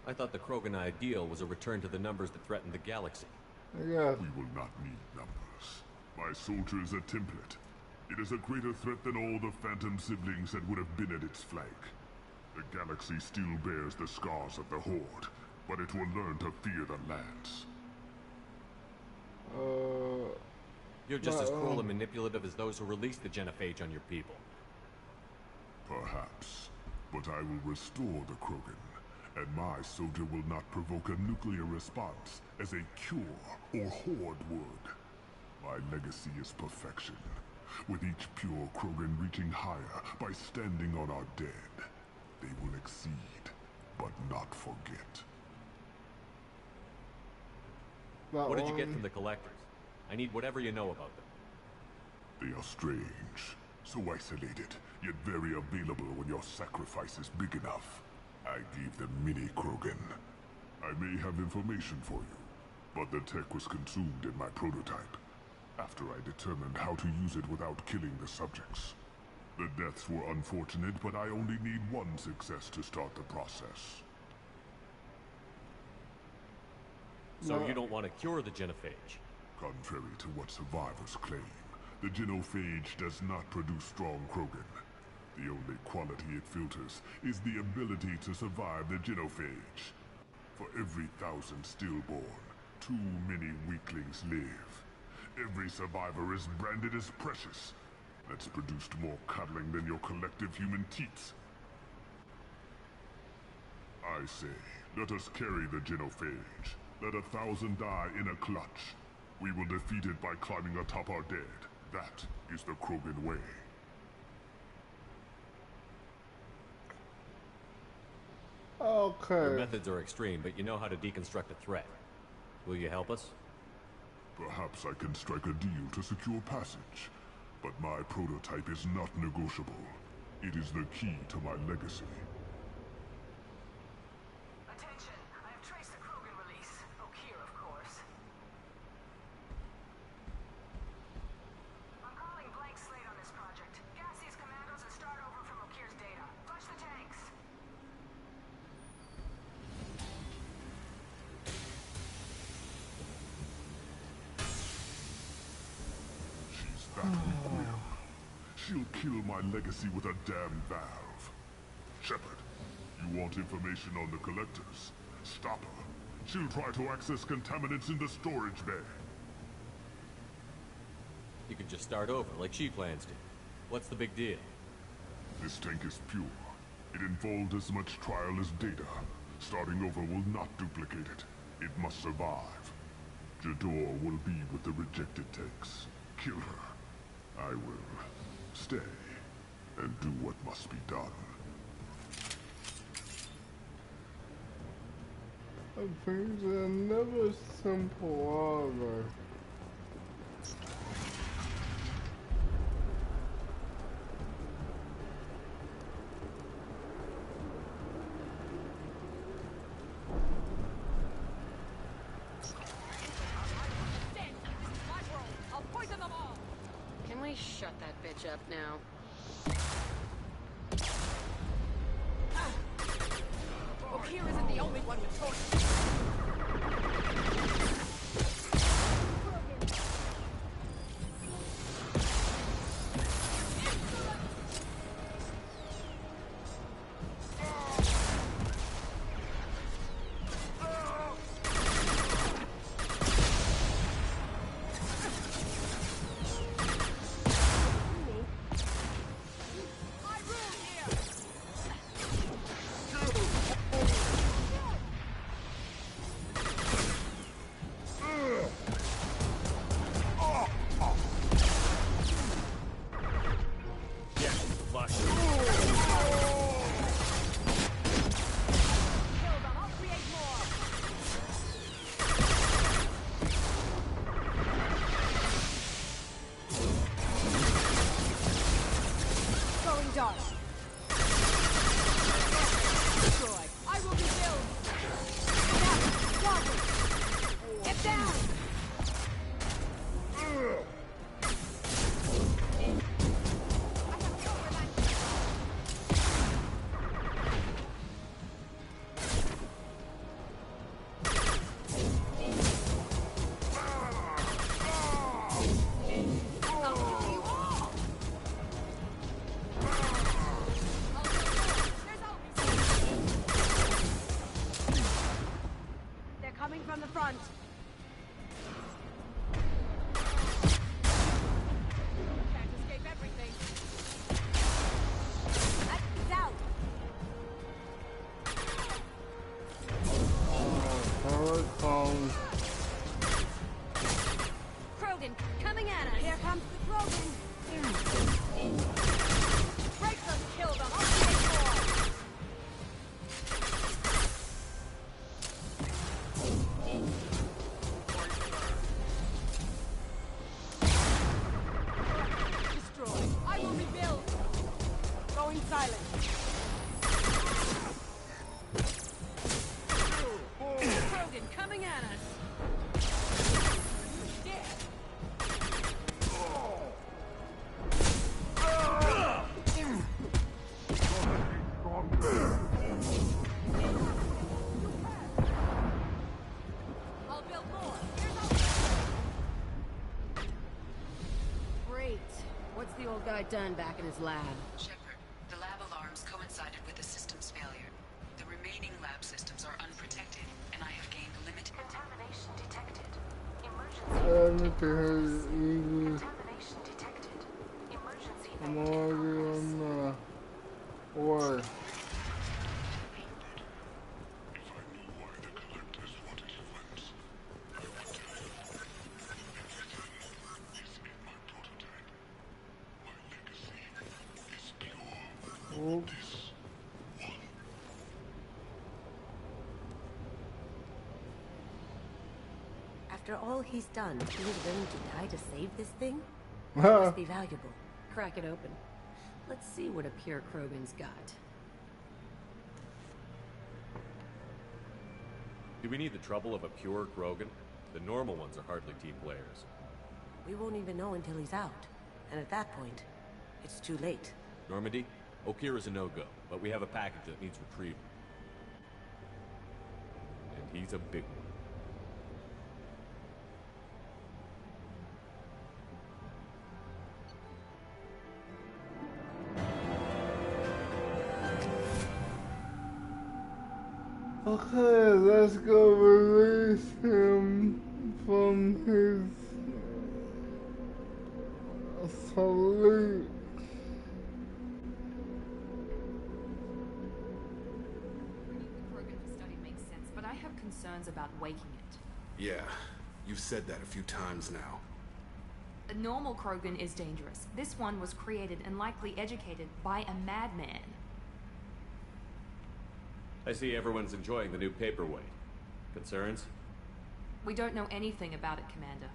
I thought the Krogan ideal was a return to the numbers that threatened the galaxy. Yeah. We will not need numbers. My soldier is a template. It is a greater threat than all the Phantom siblings that would have been at its flank. The galaxy still bears the scars of the Horde, but it will learn to fear the Lance. You're just as cruel and manipulative as those who released the Genophage on your people. Perhaps, but I will restore the Krogan, and my soldier will not provoke a nuclear response as a cure or Horde would. My legacy is perfection, with each pure Krogan reaching higher by standing on our dead. They will exceed, but not forget. What did you get from the Collectors? I need whatever you know about them. They are strange, so isolated, yet very available when your sacrifice is big enough. I gave them mini Krogan. I may have information for you, but the tech was consumed in my prototype, after I determined how to use it without killing the subjects. The deaths were unfortunate, but I only need one success to start the process. So you don't want to cure the Genophage? Contrary to what survivors claim, the Genophage does not produce strong Krogan. The only quality it filters is the ability to survive the Genophage. For every 1,000 stillborn, too many weaklings live. Every survivor is branded as precious. That's produced more cuddling than your collective human teats. I say, let us carry the Genophage. Let 1,000 die in a clutch. We will defeat it by climbing atop our dead. That is the Krogan way. Okay. Your methods are extreme, but you know how to deconstruct a threat. Will you help us? Perhaps I can strike a deal to secure passage. But my prototype is not negotiable. It is the key to my legacy. Attention! I have traced the Krogan release. Okeer, of course. I'm calling blank slate on this project. Gas these commandos and start over from Okeer's data. Flush the tanks. She's that weak. She'll kill my legacy with a damn valve. Shepard, you want information on the Collectors? Stop her. She'll try to access contaminants in the storage bay. You could just start over, like she plans to. What's the big deal? This tank is pure. It involved as much trial as data. Starting over will not duplicate it. It must survive. Jador will be with the rejected tanks. Kill her. I will stay and do what must be done. Things are never simple, are they? Can we shut that bitch up now? Okeer isn't the only one with torches. from the front. Can't escape everything. That's out. Here it comes. Krogan, coming at us. Here comes the Krogan. Break them, kill them. I'll take more. Destroy. I will rebuild. Going silent. Krogan, coming at us. I'll build more. Great. What's the old guy done back in his lab? Shepard, the lab alarms coincided with the system's failure. The remaining lab systems are unprotected, and I have gained limited Contamination detected. Anything is easy. Contamination detected. Emergency I'm already on the way. Oops. After all he's done, he was willing to die to save this thing? It must be valuable. Crack it open. Let's see what a pure Krogan's got. Do we need the trouble of a pure Krogan? The normal ones are hardly team players. We won't even know until he's out. And at that point, it's too late. Normandy, Okeer is a no-go, but we have a package that needs retrieval. And he's a big one. Okay, let's go release him from his sleep. Bringing the Krogan for study makes sense, but I have concerns about waking it. Yeah, you've said that a few times now. A normal Krogan is dangerous. This one was created and likely educated by a madman. I see everyone's enjoying the new paperweight. Concerns? We don't know anything about it, Commander.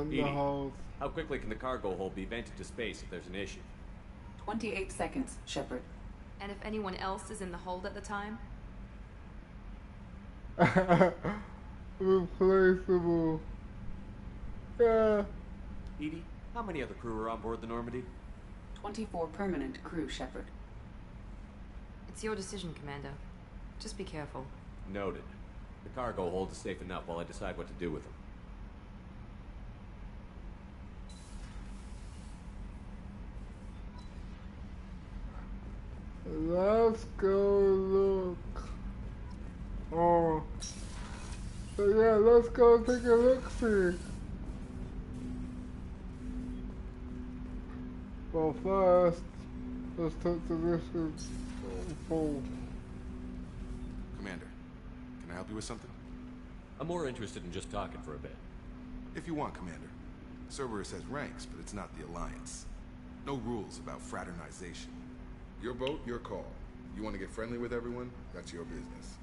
Edie, how quickly can the cargo hold be vented to space if there's an issue? 28 seconds, Shepard. And if anyone else is in the hold at the time? Replaceable. Yeah. Edie, how many other crew are on board the Normandy? 24 permanent crew, Shepard. It's your decision, Commander. Just be careful. Noted. The cargo hold is safe enough while I decide what to do with them. Let's go look. Oh. So yeah, let's go take a look-see. Well, first, let's talk to this full. Commander, can I help you with something? I'm more interested in just talking for a bit. If you want, Commander. Cerberus has ranks, but it's not the Alliance. No rules about fraternization. Your boat, your call. You want to get friendly with everyone? That's your business.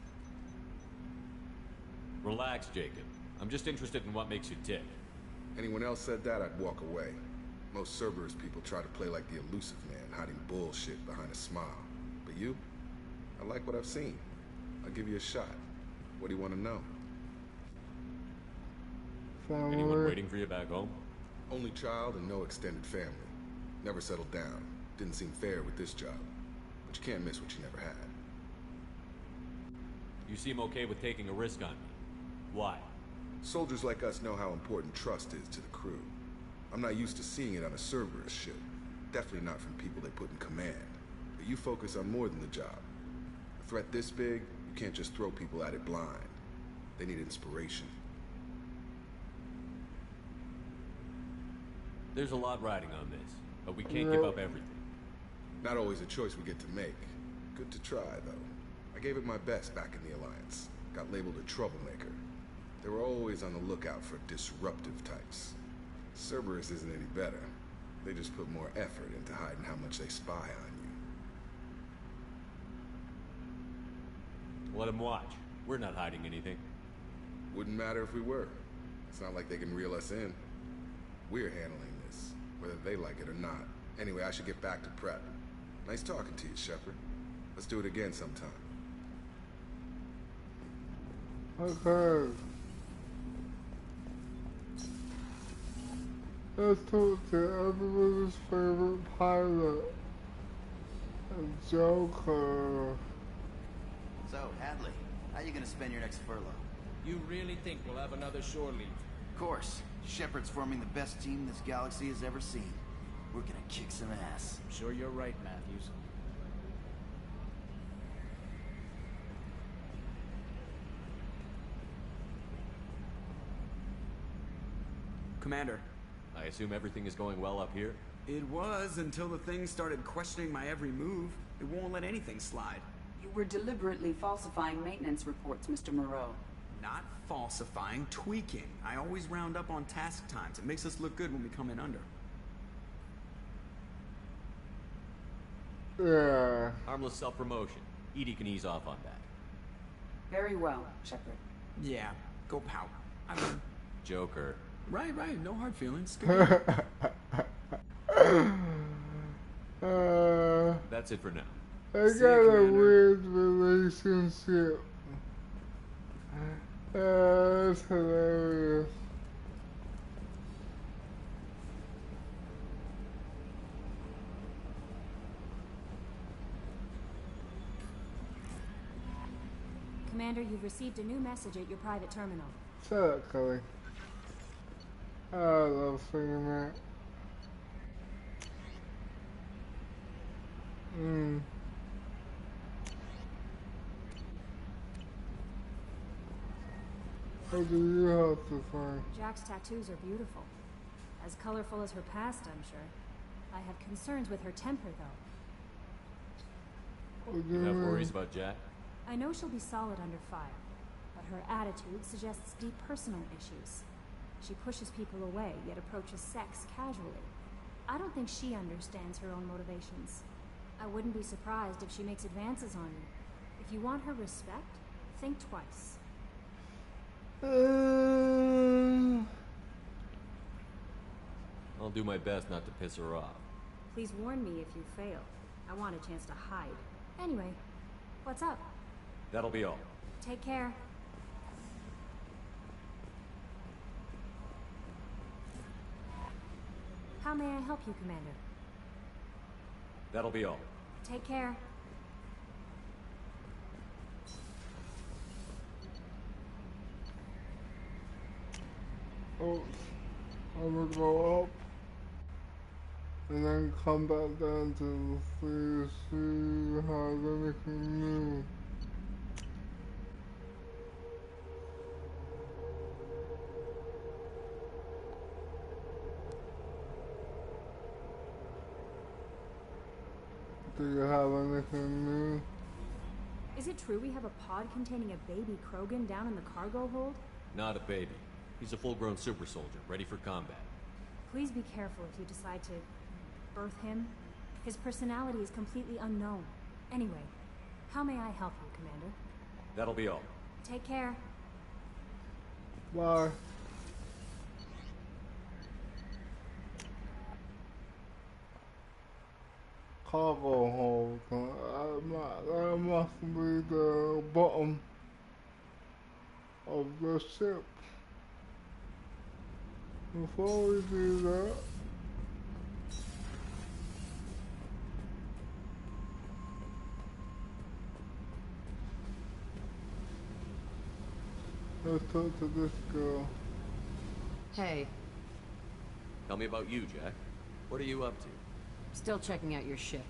Relax, Jacob. I'm just interested in what makes you tick. Anyone else said that, I'd walk away. Most Cerberus people try to play like the elusive man, hiding bullshit behind a smile. But you? I like what I've seen. I'll give you a shot. What do you want to know? Family. Anyone waiting for you back home? Only child and no extended family. Never settled down. Didn't seem fair with this job. But you can't miss what you never had. You seem okay with taking a risk on me. Why? Soldiers like us know how important trust is to the crew. I'm not used to seeing it on a Cerberus ship. Definitely not from people they put in command. But you focus on more than the job. threat this big, you can't just throw people at it blind. They need inspiration. There's a lot riding on this, but we can't give up everything. Not always a choice we get to make. Good to try, though. I gave it my best back in the Alliance. Got labeled a troublemaker. They were always on the lookout for disruptive types. Cerberus isn't any better. They just put more effort into hiding how much they spy on you. Let them watch. We're not hiding anything. Wouldn't matter if we were. It's not like they can reel us in. We're handling this, whether they like it or not. Anyway, I should get back to prep. Nice talking to you, Shepard. Let's do it again sometime. Okay. Let's talk to everybody's favorite pilot, Joker. So, Hadley, how you gonna spend your next furlough? You really think we'll have another shore leave? Of course. Shepard's forming the best team this galaxy has ever seen. We're gonna kick some ass. I'm sure you're right, Matthews. Commander. I assume everything is going well up here? It was until the thing started questioning my every move. It won't let anything slide. You were deliberately falsifying maintenance reports, Mr. Moreau. Not falsifying, tweaking. I always round up on task times. It makes us look good when we come in under. Yeah. Harmless self-promotion. EDI can ease off on that. Very well, Shepard. Yeah, go pout. I mean... Joker. Right, no hard feelings. That's it for now. I got a weird relationship. That's hilarious. Commander, you've received a new message at your private terminal. Shut up, Kelly. I love singing that. What do you have to say? Jack's tattoos are beautiful. As colorful as her past, I'm sure. I have concerns with her temper, though. You have worries about Jack? I know she'll be solid under fire, but her attitude suggests deep personal issues. She pushes people away, yet approaches sex casually. I don't think she understands her own motivations. I wouldn't be surprised if she makes advances on you. If you want her respect, think twice. I'll do my best not to piss her off. Please warn me if you fail. I want a chance to hide. Anyway, what's up? That'll be all. Take care. How may I help you, Commander? That'll be all. Take care. Oh, I'm gonna go up and then come back down to see how anything new. Do you have anything new? Is it true we have a pod containing a baby Krogan down in the cargo hold? Not a baby. He's a full-grown super soldier, ready for combat. Please be careful if you decide to birth him. His personality is completely unknown. Anyway, how may I help you, Commander? That'll be all. Take care. Bye. Cargo hold. That must be the bottom of the ship. Before we do that, let's talk to this girl. Hey. Tell me about you, Jack. What are you up to? Still checking out your ship.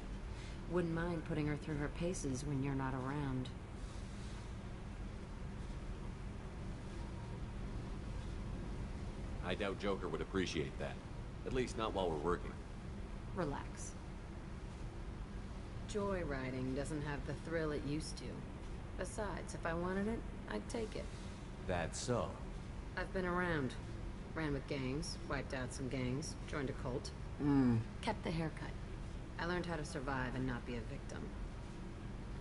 Wouldn't mind putting her through her paces when you're not around. I doubt Joker would appreciate that. At least not while we're working. Relax. Joyriding doesn't have the thrill it used to. Besides, if I wanted it, I'd take it. That's so. I've been around. Ran with gangs, wiped out some gangs, joined a cult. Kept the haircut. I learned how to survive and not be a victim.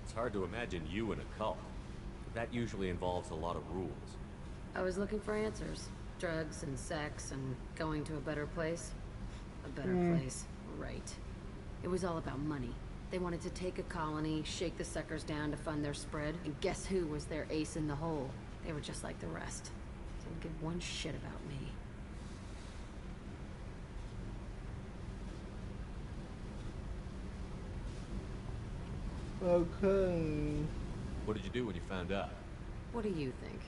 It's hard to imagine you in a cult. That usually involves a lot of rules. I was looking for answers. Drugs and sex and going to a better place. A better place, right. It was all about money. They wanted to take a colony, shake the suckers down to fund their spread, and guess who was their ace in the hole? They were just like the rest. Didn't give one shit about me. Okay. What did you do when you found out? What do you think?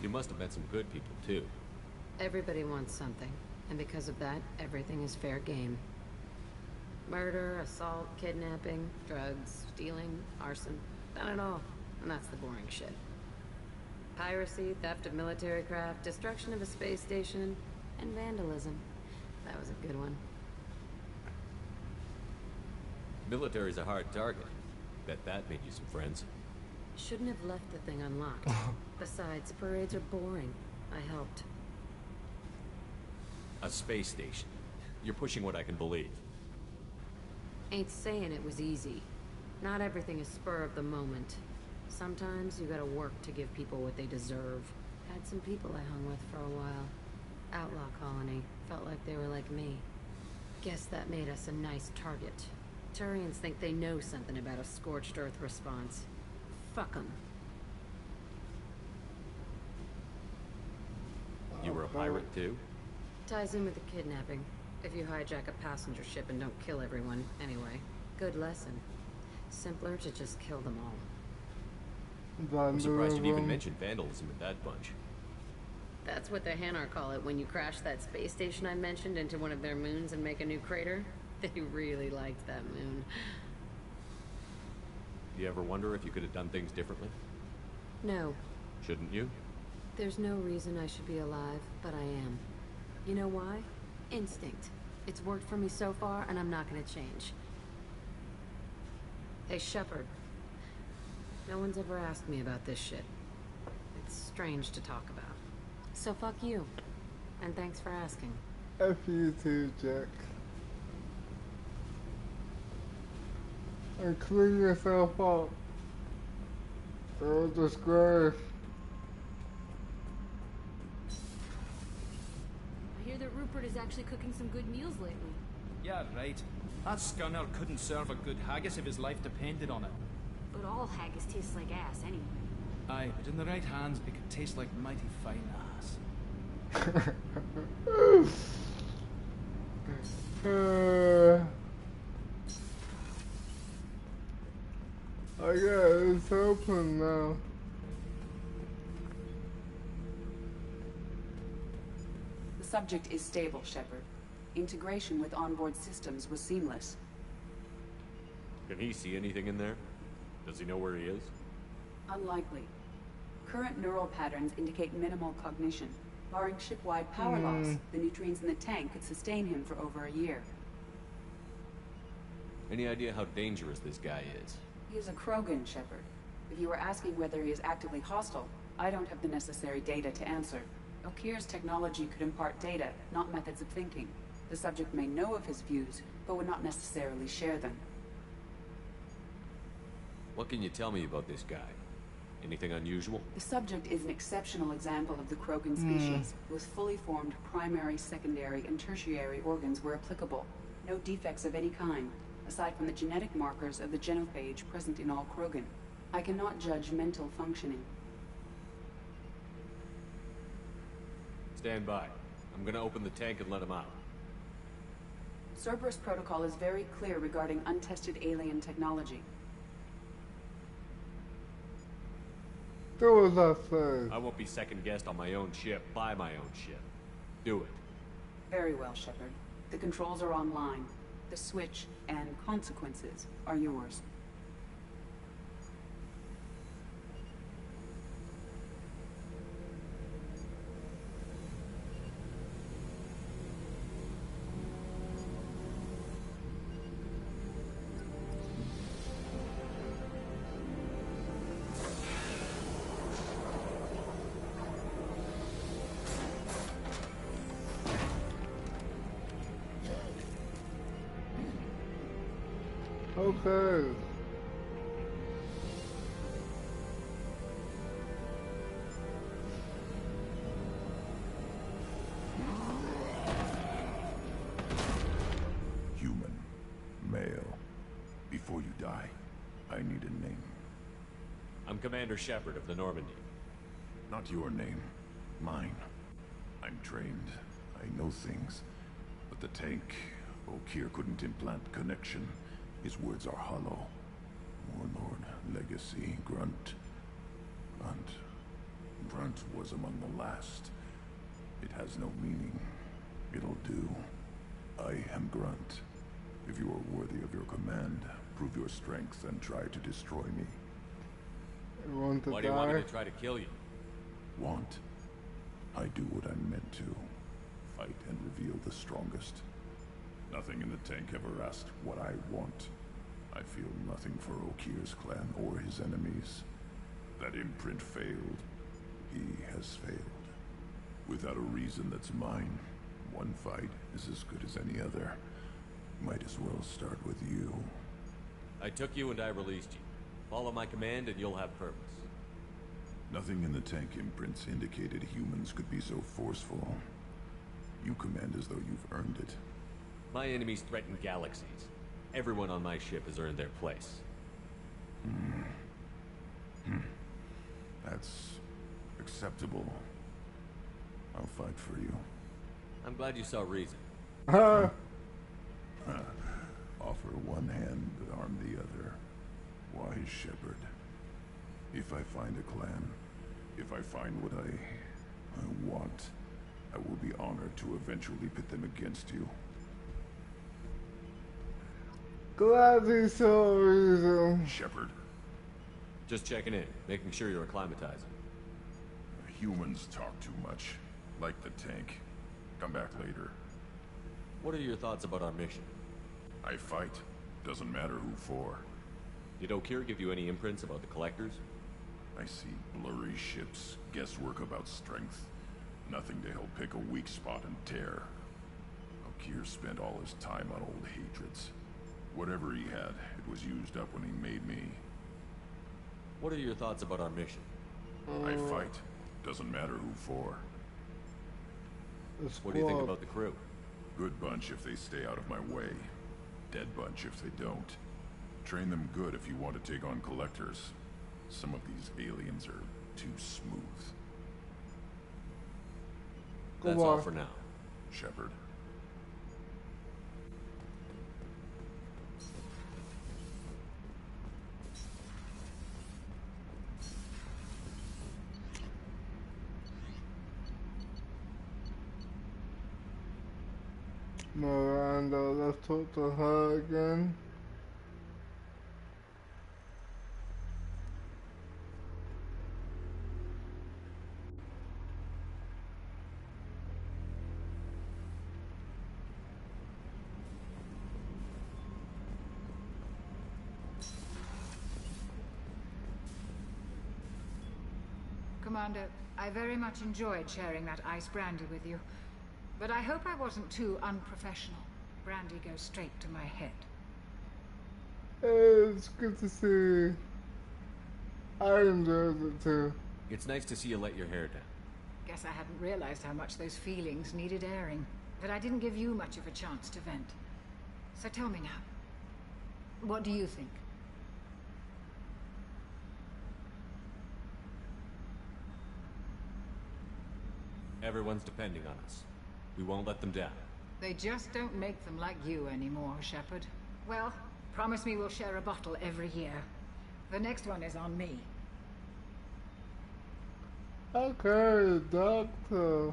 You must have met some good people, too. Everybody wants something, and because of that, everything is fair game. Murder, assault, kidnapping, drugs, stealing, arson, done it all. And that's the boring shit. Piracy, theft of military craft, destruction of a space station, and vandalism. That was a good one. Military's a hard target. Bet that made you some friends. Shouldn't have left the thing unlocked. Besides, parades are boring. I helped. A space station. You're pushing what I can believe. Ain't saying it was easy. Not everything is spur of the moment. Sometimes you gotta work to give people what they deserve. Had some people I hung with for a while. Outlaw colony. Felt like they were like me. Guess that made us a nice target. Turians think they know something about a scorched earth response. Fuck 'em. You were a pirate too? Ties in with the kidnapping. If you hijack a passenger ship and don't kill everyone, anyway. Good lesson. Simpler to just kill them all. I'm surprised you'd even mention vandalism in that bunch. That's what the Hanar call it when you crash that space station I mentioned into one of their moons and make a new crater. They really liked that moon. Do you ever wonder if you could have done things differently? No. Shouldn't you? There's no reason I should be alive, but I am. You know why? Instinct. It's worked for me so far, and I'm not gonna change. Hey, Shepard. No one's ever asked me about this shit. It's strange to talk about. So fuck you. And thanks for asking. F you too, Jack. And clean yourself up. Or disgrace. I hear that Rupert is actually cooking some good meals lately. Yeah, right. That scunner couldn't serve a good haggis if his life depended on it. But all haggis tastes like ass anyway. Aye, but in the right hands, it could taste like mighty fine ass. Oh yeah, it's open now. The subject is stable, Shepard. Integration with onboard systems was seamless. Can he see anything in there? Does he know where he is? Unlikely. Current neural patterns indicate minimal cognition. Barring ship-wide power loss, the neutrines in the tank could sustain him for over a year. Any idea how dangerous this guy is? He is a Krogan, Shepard. If you were asking whether he is actively hostile, I don't have the necessary data to answer. Okir's technology could impart data, not methods of thinking. The subject may know of his views, but would not necessarily share them. What can you tell me about this guy? Anything unusual? The subject is an exceptional example of the Krogan species, whose fully formed primary, secondary, and tertiary organs were applicable. No defects of any kind, aside from the genetic markers of the genophage present in all Krogan. I cannot judge mental functioning. Stand by. I'm gonna open the tank and let him out. Cerberus protocol is very clear regarding untested alien technology. Do as I say. I won't be second-guessed on my own ship, by my own ship. Do it. Very well, Shepard. The controls are online. The switch and consequences are yours. Okay. Human. Male. Before you die, I need a name. I'm Commander Shepard of the Normandy. Not your name. Mine. I'm trained. I know things. But the tank, Okeer couldn't implant connection. His words are hollow. Warlord, Legacy, Grunt. Grunt was among the last. It has no meaning. It'll do. I am Grunt. If you are worthy of your command, prove your strength and try to destroy me. Why do you want me to try to kill you? Want? I do what I'm meant to. Fight and reveal the strongest. Nothing in the tank ever asked what I want. I feel nothing for Okeer's clan or his enemies. That imprint failed. He has failed. Without a reason that's mine, one fight is as good as any other. Might as well start with you. I took you and I released you. Follow my command and you'll have purpose. Nothing in the tank imprints indicated humans could be so forceful. You command as though you've earned it. My enemies threaten galaxies. Everyone on my ship has earned their place. That's acceptable. I'll fight for you. I'm glad you saw reason. Offer one hand, but arm the other. Wise Shepard. If I find a clan, if I find what I want, I will be honored to eventually pit them against you. Glad he saw reason. Shepard. Just checking in, making sure you're acclimatizing. Humans talk too much. Like the tank. Come back later. What are your thoughts about our mission? I fight. Doesn't matter who for. Did Okeer give you any imprints about the Collectors? I see blurry ships, guesswork about strength. Nothing to help pick a weak spot and tear. Okeer spent all his time on old hatreds. Whatever he had, it was used up when he made me. What are your thoughts about our mission? I fight. Doesn't matter who for. What do you think about the crew? Good bunch if they stay out of my way. Dead bunch if they don't. Train them good if you want to take on Collectors. Some of these aliens are too smooth. That's all for now. Shepard. Miranda, let's talk to her again. Commander, I very much enjoyed sharing that ice brandy with you. But I hope I wasn't too unprofessional. Brandy goes straight to my head. It's good to see. I enjoyed it too. It's nice to see you let your hair down. Guess I hadn't realized how much those feelings needed airing. But I didn't give you much of a chance to vent. So tell me now. What do you think? Everyone's depending on us. We won't let them down. They just don't make them like you anymore, Shepard. Well, promise me we'll share a bottle every year. The next one is on me. Okay, Doctor.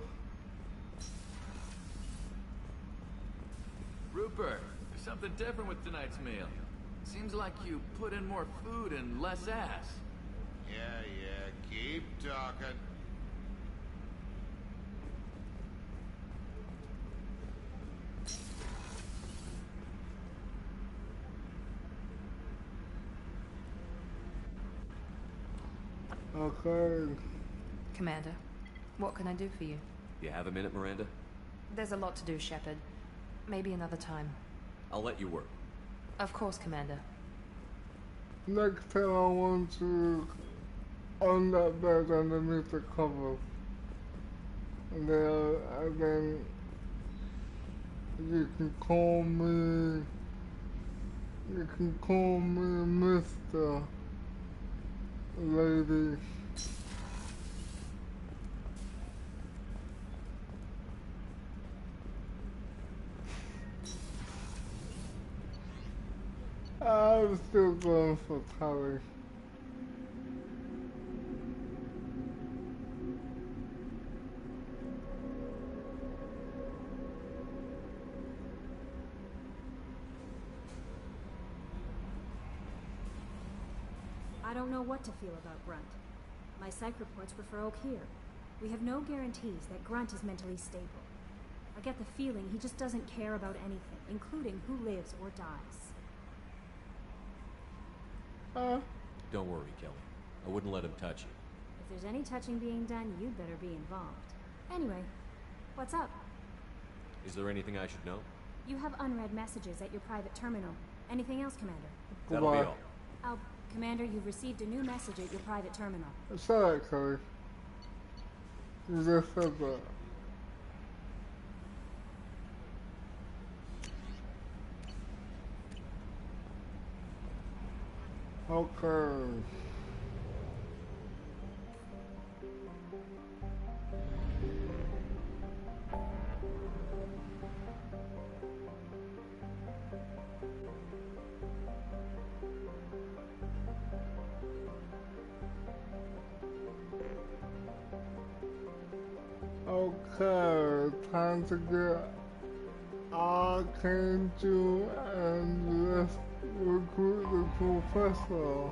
Super! There's something different with tonight's meal. Seems like you put in more food and less ass. Yeah, keep talking. Okay. Commander, what can I do for you? You have a minute, Miranda? There's a lot to do, Shepard. Maybe another time. I'll let you work. Of course, Commander. Next time I want you on that bed underneath the cover. And then you can call me Mr. Lady. I'm still going for Tally. I don't know what to feel about Grunt. My psych reports refer Oak here. We have no guarantees that Grunt is mentally stable. I get the feeling he just doesn't care about anything, including who lives or dies. Don't worry, Kelly. I wouldn't let him touch you. If there's any touching being done, you'd better be involved. Anyway, what's up? Is there anything I should know? You have unread messages at your private terminal. Anything else, Commander? That'll be all. Commander, you've received a new message at your private terminal. It's alright, Kelly. You just said that. Okay. Okay, time to get Archangel and let's recruit the professor.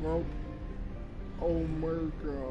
Nope. Omega.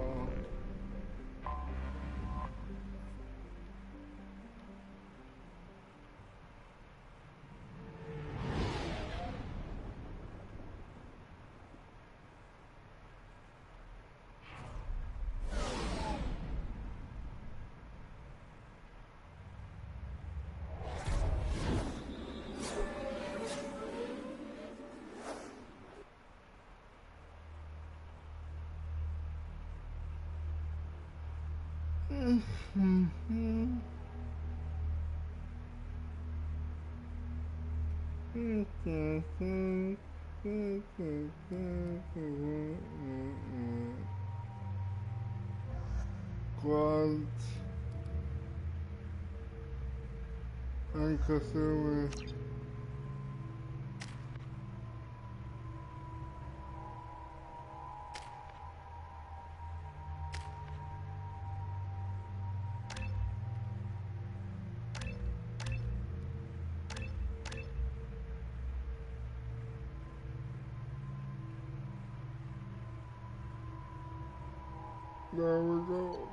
Grunt and Kasumi. There we go.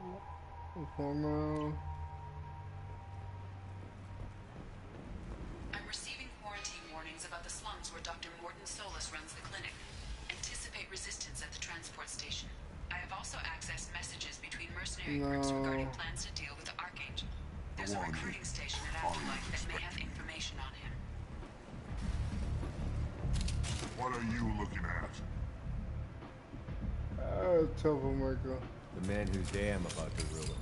For now. I'm receiving quarantine warnings about the slums where Dr. Morton Solus runs the clinic. Anticipate resistance at the transport station. I have also accessed messages between mercenary groups regarding plans to deal with the Archangel. There's a recruiting station at Afterlife that may have information on him. What are you looking at? Troublemaker. The man who's damn about to ruin.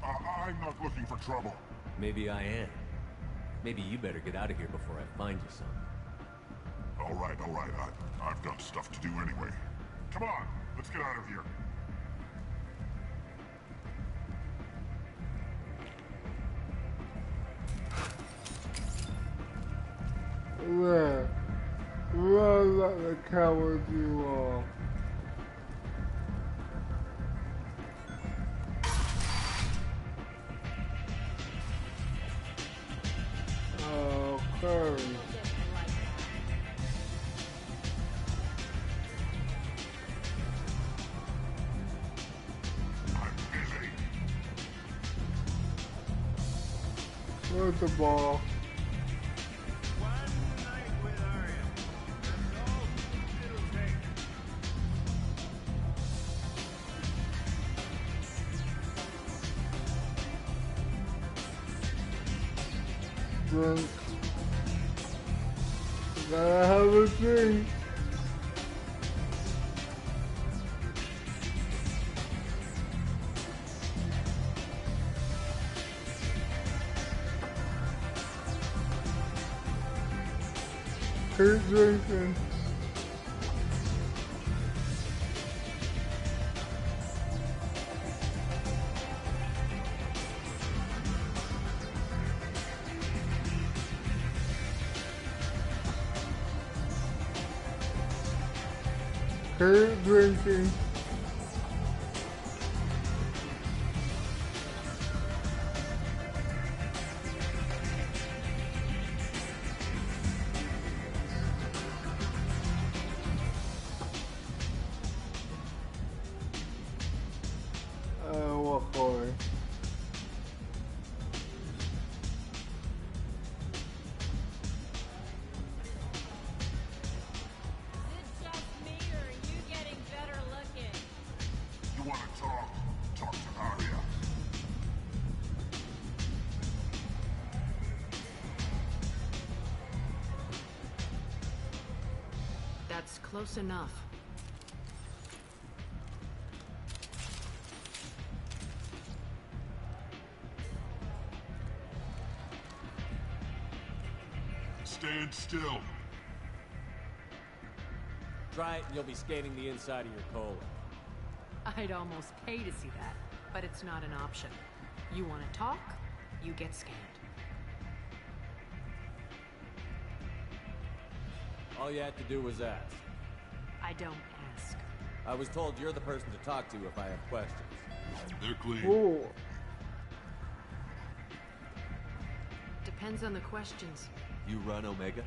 I'm not looking for trouble. Maybe I am. Maybe you better get out of here before I find you some. All right. I've got stuff to do anyway. Come on, let's get out of here. Yeah. Run like the coward you are. Okay. Where's the ball? Drink. Gotta have a drink. Keep drinking. Keep drinking. Walk away. You want to talk? Talk to Arya. That's close enough. Stand still. Try it and you'll be scanning the inside of your colon. I'd almost pay to see that, but it's not an option. You want to talk, you get scanned. All you had to do was ask. I don't ask. I was told you're the person to talk to if I have questions. They're clean. Ooh. Depends on the questions. You run Omega?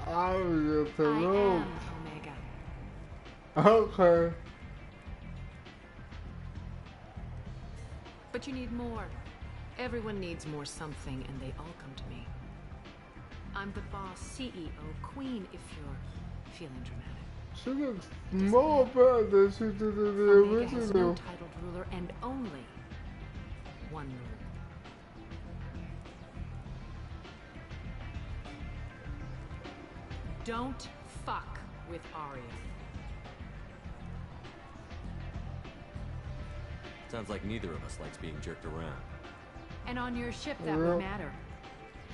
I'll get to I know. am Omega. Okay. But you need more. Everyone needs more something, and they all come to me. I'm the boss, CEO, queen, if you're feeling dramatic. She looks more better than she did in the Omega has no original. titled ruler and only one ruler. Don't fuck with Arya. Sounds like neither of us likes being jerked around. And on your ship, that would matter.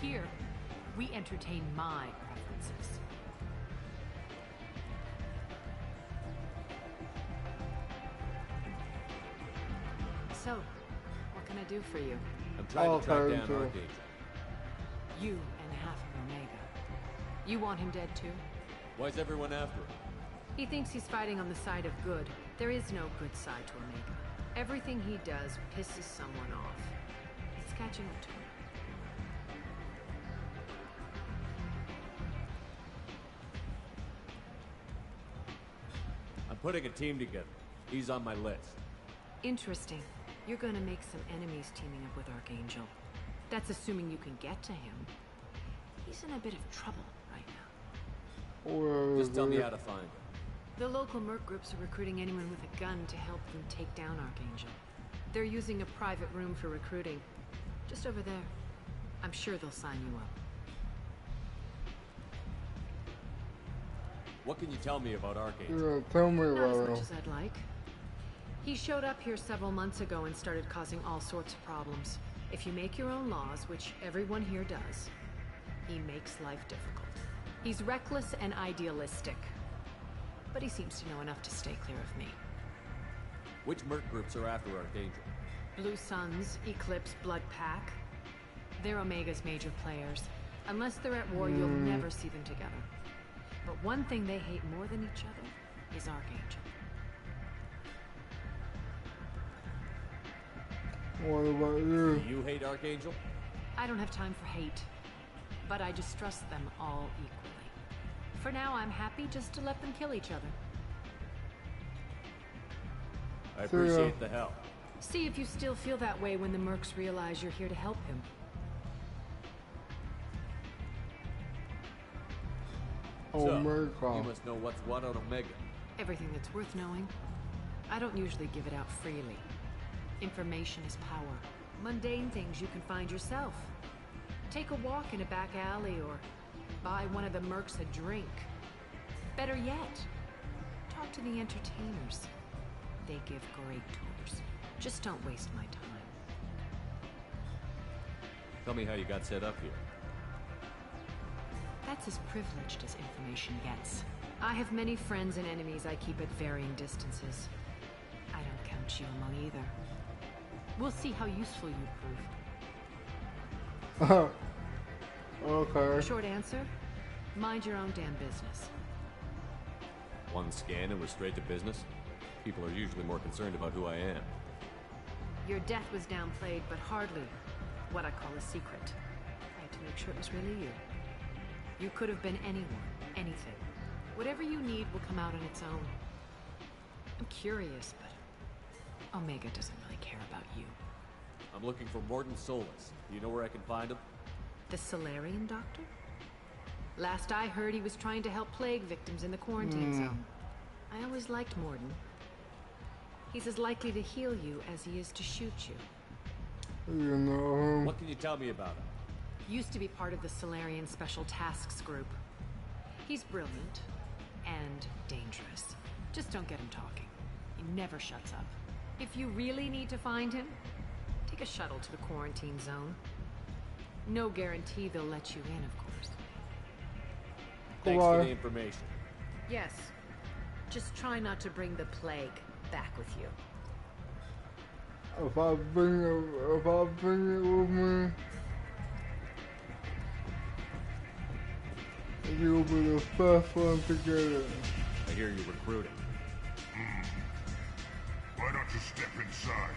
Here, we entertain my preferences. So, what can I do for you? I'm trying to track down Archangel. You and half of Omega. You want him dead too? Why's everyone after him? He thinks he's fighting on the side of good. There is no good side to Omega. Everything he does pisses someone off. It's catching up to him. I'm putting a team together. He's on my list. Interesting. You're gonna make some enemies teaming up with Archangel. That's assuming you can get to him. He's in a bit of trouble right now. Just tell me how to find him. The local merc groups are recruiting anyone with a gun to help them take down Archangel. They're using a private room for recruiting. Just over there. I'm sure they'll sign you up. What can you tell me about Archangel? Yeah, tell me Not as about much him. as I'd like. He showed up here several months ago and started causing all sorts of problems. If you make your own laws, which everyone here does, he makes life difficult. He's reckless and idealistic. But he seems to know enough to stay clear of me. Which merc groups are after Archangel? Blue Suns, Eclipse, Blood Pack. They're Omega's major players. Unless they're at war, you'll never see them together. But one thing they hate more than each other is Archangel. What about you? You hate Archangel? I don't have time for hate, but I distrust them all equally. For now, I'm happy just to let them kill each other. I appreciate the help. See if you still feel that way when the Mercs realize you're here to help him. Omega. So, you must know what's what on Omega. Everything that's worth knowing. I don't usually give it out freely. Information is power. Mundane things you can find yourself. Take a walk in a back alley or buy one of the Mercs a drink. Better yet, talk to the entertainers. They give great tours. Just don't waste my time. Tell me how you got set up here. That's as privileged as information gets. I have many friends and enemies I keep at varying distances. I don't count you among either. We'll see how useful you prove. Okay. Short answer, mind your own damn business. One scan and we're straight to business? People are usually more concerned about who I am. Your death was downplayed, but hardly what I call a secret. I had to make sure it was really you. You could have been anyone, anything. Whatever you need will come out on its own. I'm curious, but Omega doesn't really care about you. I'm looking for Mordin Solus. You know where I can find him? The Solarian doctor? Last I heard, he was trying to help plague victims in the quarantine zone. I always liked Mordin. He's as likely to heal you as he is to shoot you. You know him. What can you tell me about him? Used to be part of the Solarian Special Tasks Group. He's brilliant and dangerous. Just don't get him talking. He never shuts up. If you really need to find him, take a shuttle to the quarantine zone. No guarantee they'll let you in, of course. Thanks for the information. Yes. Just try not to bring the plague back with you. If I bring it with me, you'll be the first one to get it. I hear you recruiting. Why don't you step inside?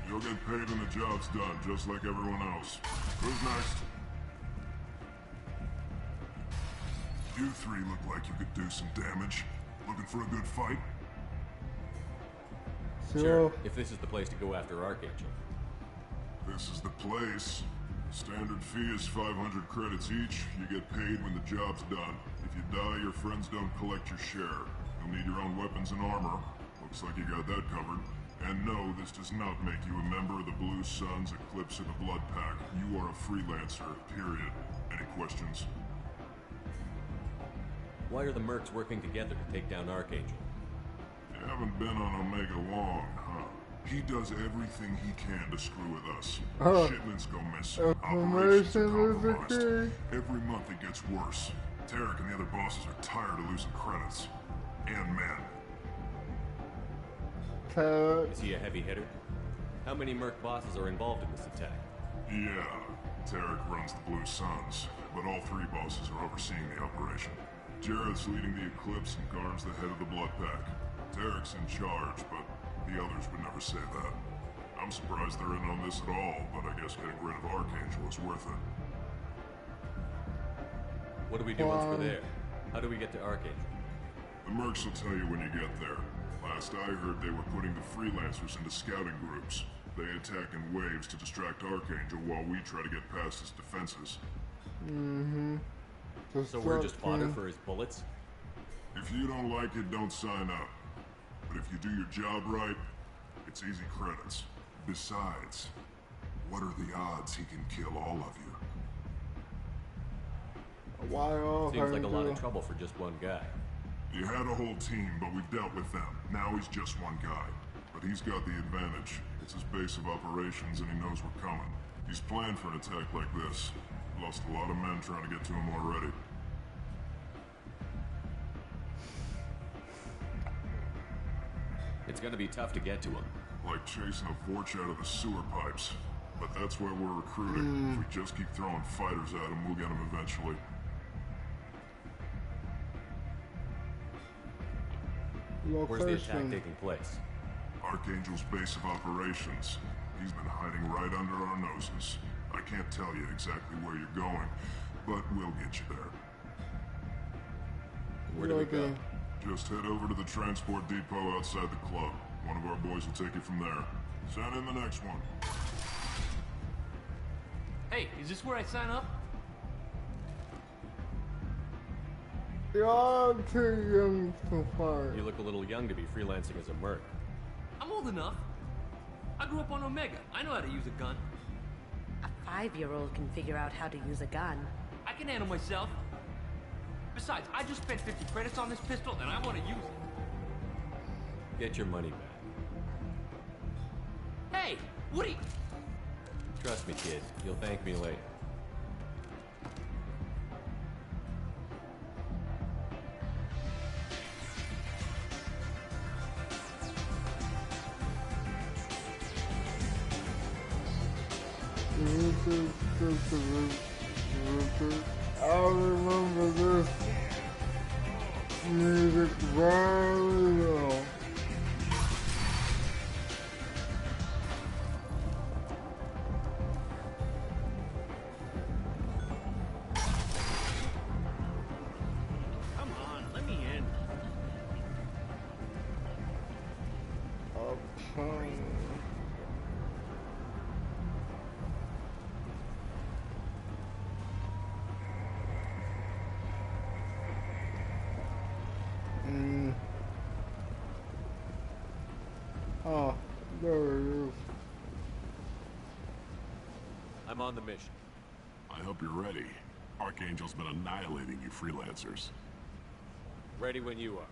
You'll get paid when the job's done, just like everyone else. Who's next? You three look like you could do some damage. Looking for a good fight? Sure, if this is the place to go after Archangel. This is the place. Standard fee is 500 credits each. You get paid when the job's done. If you die, your friends don't collect your share. You'll need your own weapons and armor. Looks like you got that covered. And no, this does not make you a member of the Blue Suns, Eclipse, or the Blood Pack. You are a freelancer, period. Any questions? Why are the Mercs working together to take down Archangel? You haven't been on Omega long, huh? He does everything he can to screw with us. Shipments go missing. Operations are compromised. Every month it gets worse. Tarek and the other bosses are tired of losing credits. And men. Is he a heavy hitter? How many Merc bosses are involved in this attack? Yeah, Tarek runs the Blue Suns, but all three bosses are overseeing the operation. Jared's leading the Eclipse and Garn's the head of the Blood Pack. Tarek's in charge, but the others would never say that. I'm surprised they're in on this at all, but I guess getting rid of Archangel is worth it. What do we do once we're there? How do we get to Archangel? The Mercs will tell you when you get there. Last I heard, they were putting the freelancers into scouting groups. They attack in waves to distract Archangel while we try to get past his defenses. So we're just fodder for his bullets? If you don't like it, don't sign up. But if you do your job right, it's easy credits. Besides, what are the odds he can kill all of you? Why Seems like a lot of trouble for just one guy. You had a whole team, but we've dealt with them. Now he's just one guy. But he's got the advantage. It's his base of operations and he knows we're coming. He's planned for an attack like this. Lost a lot of men trying to get to him already. It's gonna be tough to get to him. Like chasing a Vorch out of the sewer pipes. But that's where we're recruiting. If we just keep throwing fighters at them, we'll get them eventually. Where's the attack taking place? Archangel's base of operations. He's been hiding right under our noses. I can't tell you exactly where you're going, but we'll get you there. Where do we go? Just head over to the transport depot outside the club. One of our boys will take you from there. Send in the next one. Hey, is this where I sign up? You're too young to fight. You look a little young to be freelancing as a merc. I'm old enough. I grew up on Omega. I know how to use a gun. A 5-year-old can figure out how to use a gun. I can handle myself. Besides, I just spent 50 credits on this pistol, and I want to use it. Get your money back. Hey, Woody! Trust me, kid. You'll thank me later. I remember this music very well. Come on, let me in. Okay. Oh, there it is. I'm on the mission. I hope you're ready. Archangel's been annihilating you freelancers. Ready when you are.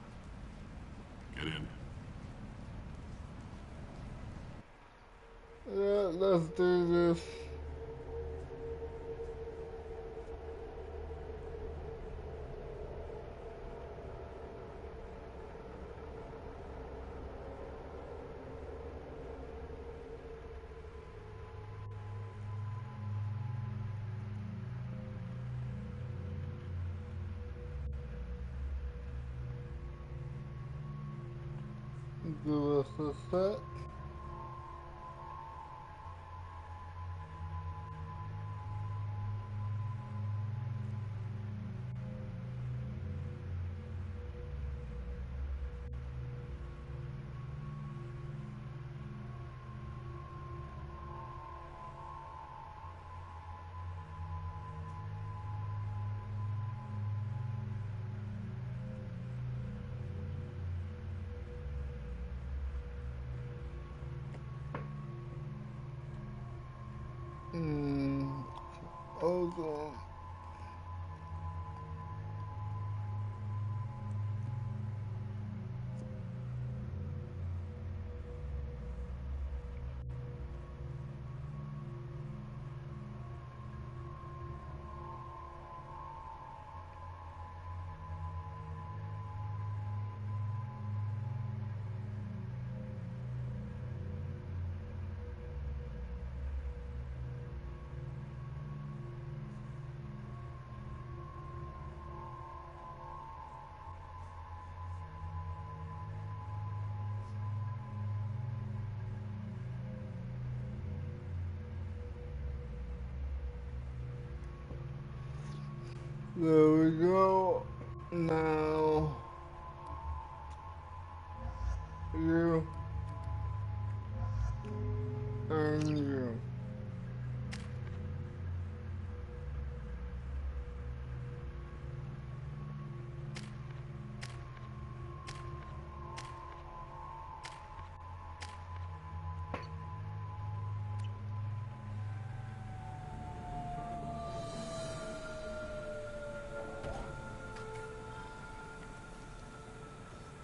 Get in. Yeah, let's do this. Give us a sec. Hold on. There we go. Now, you and you.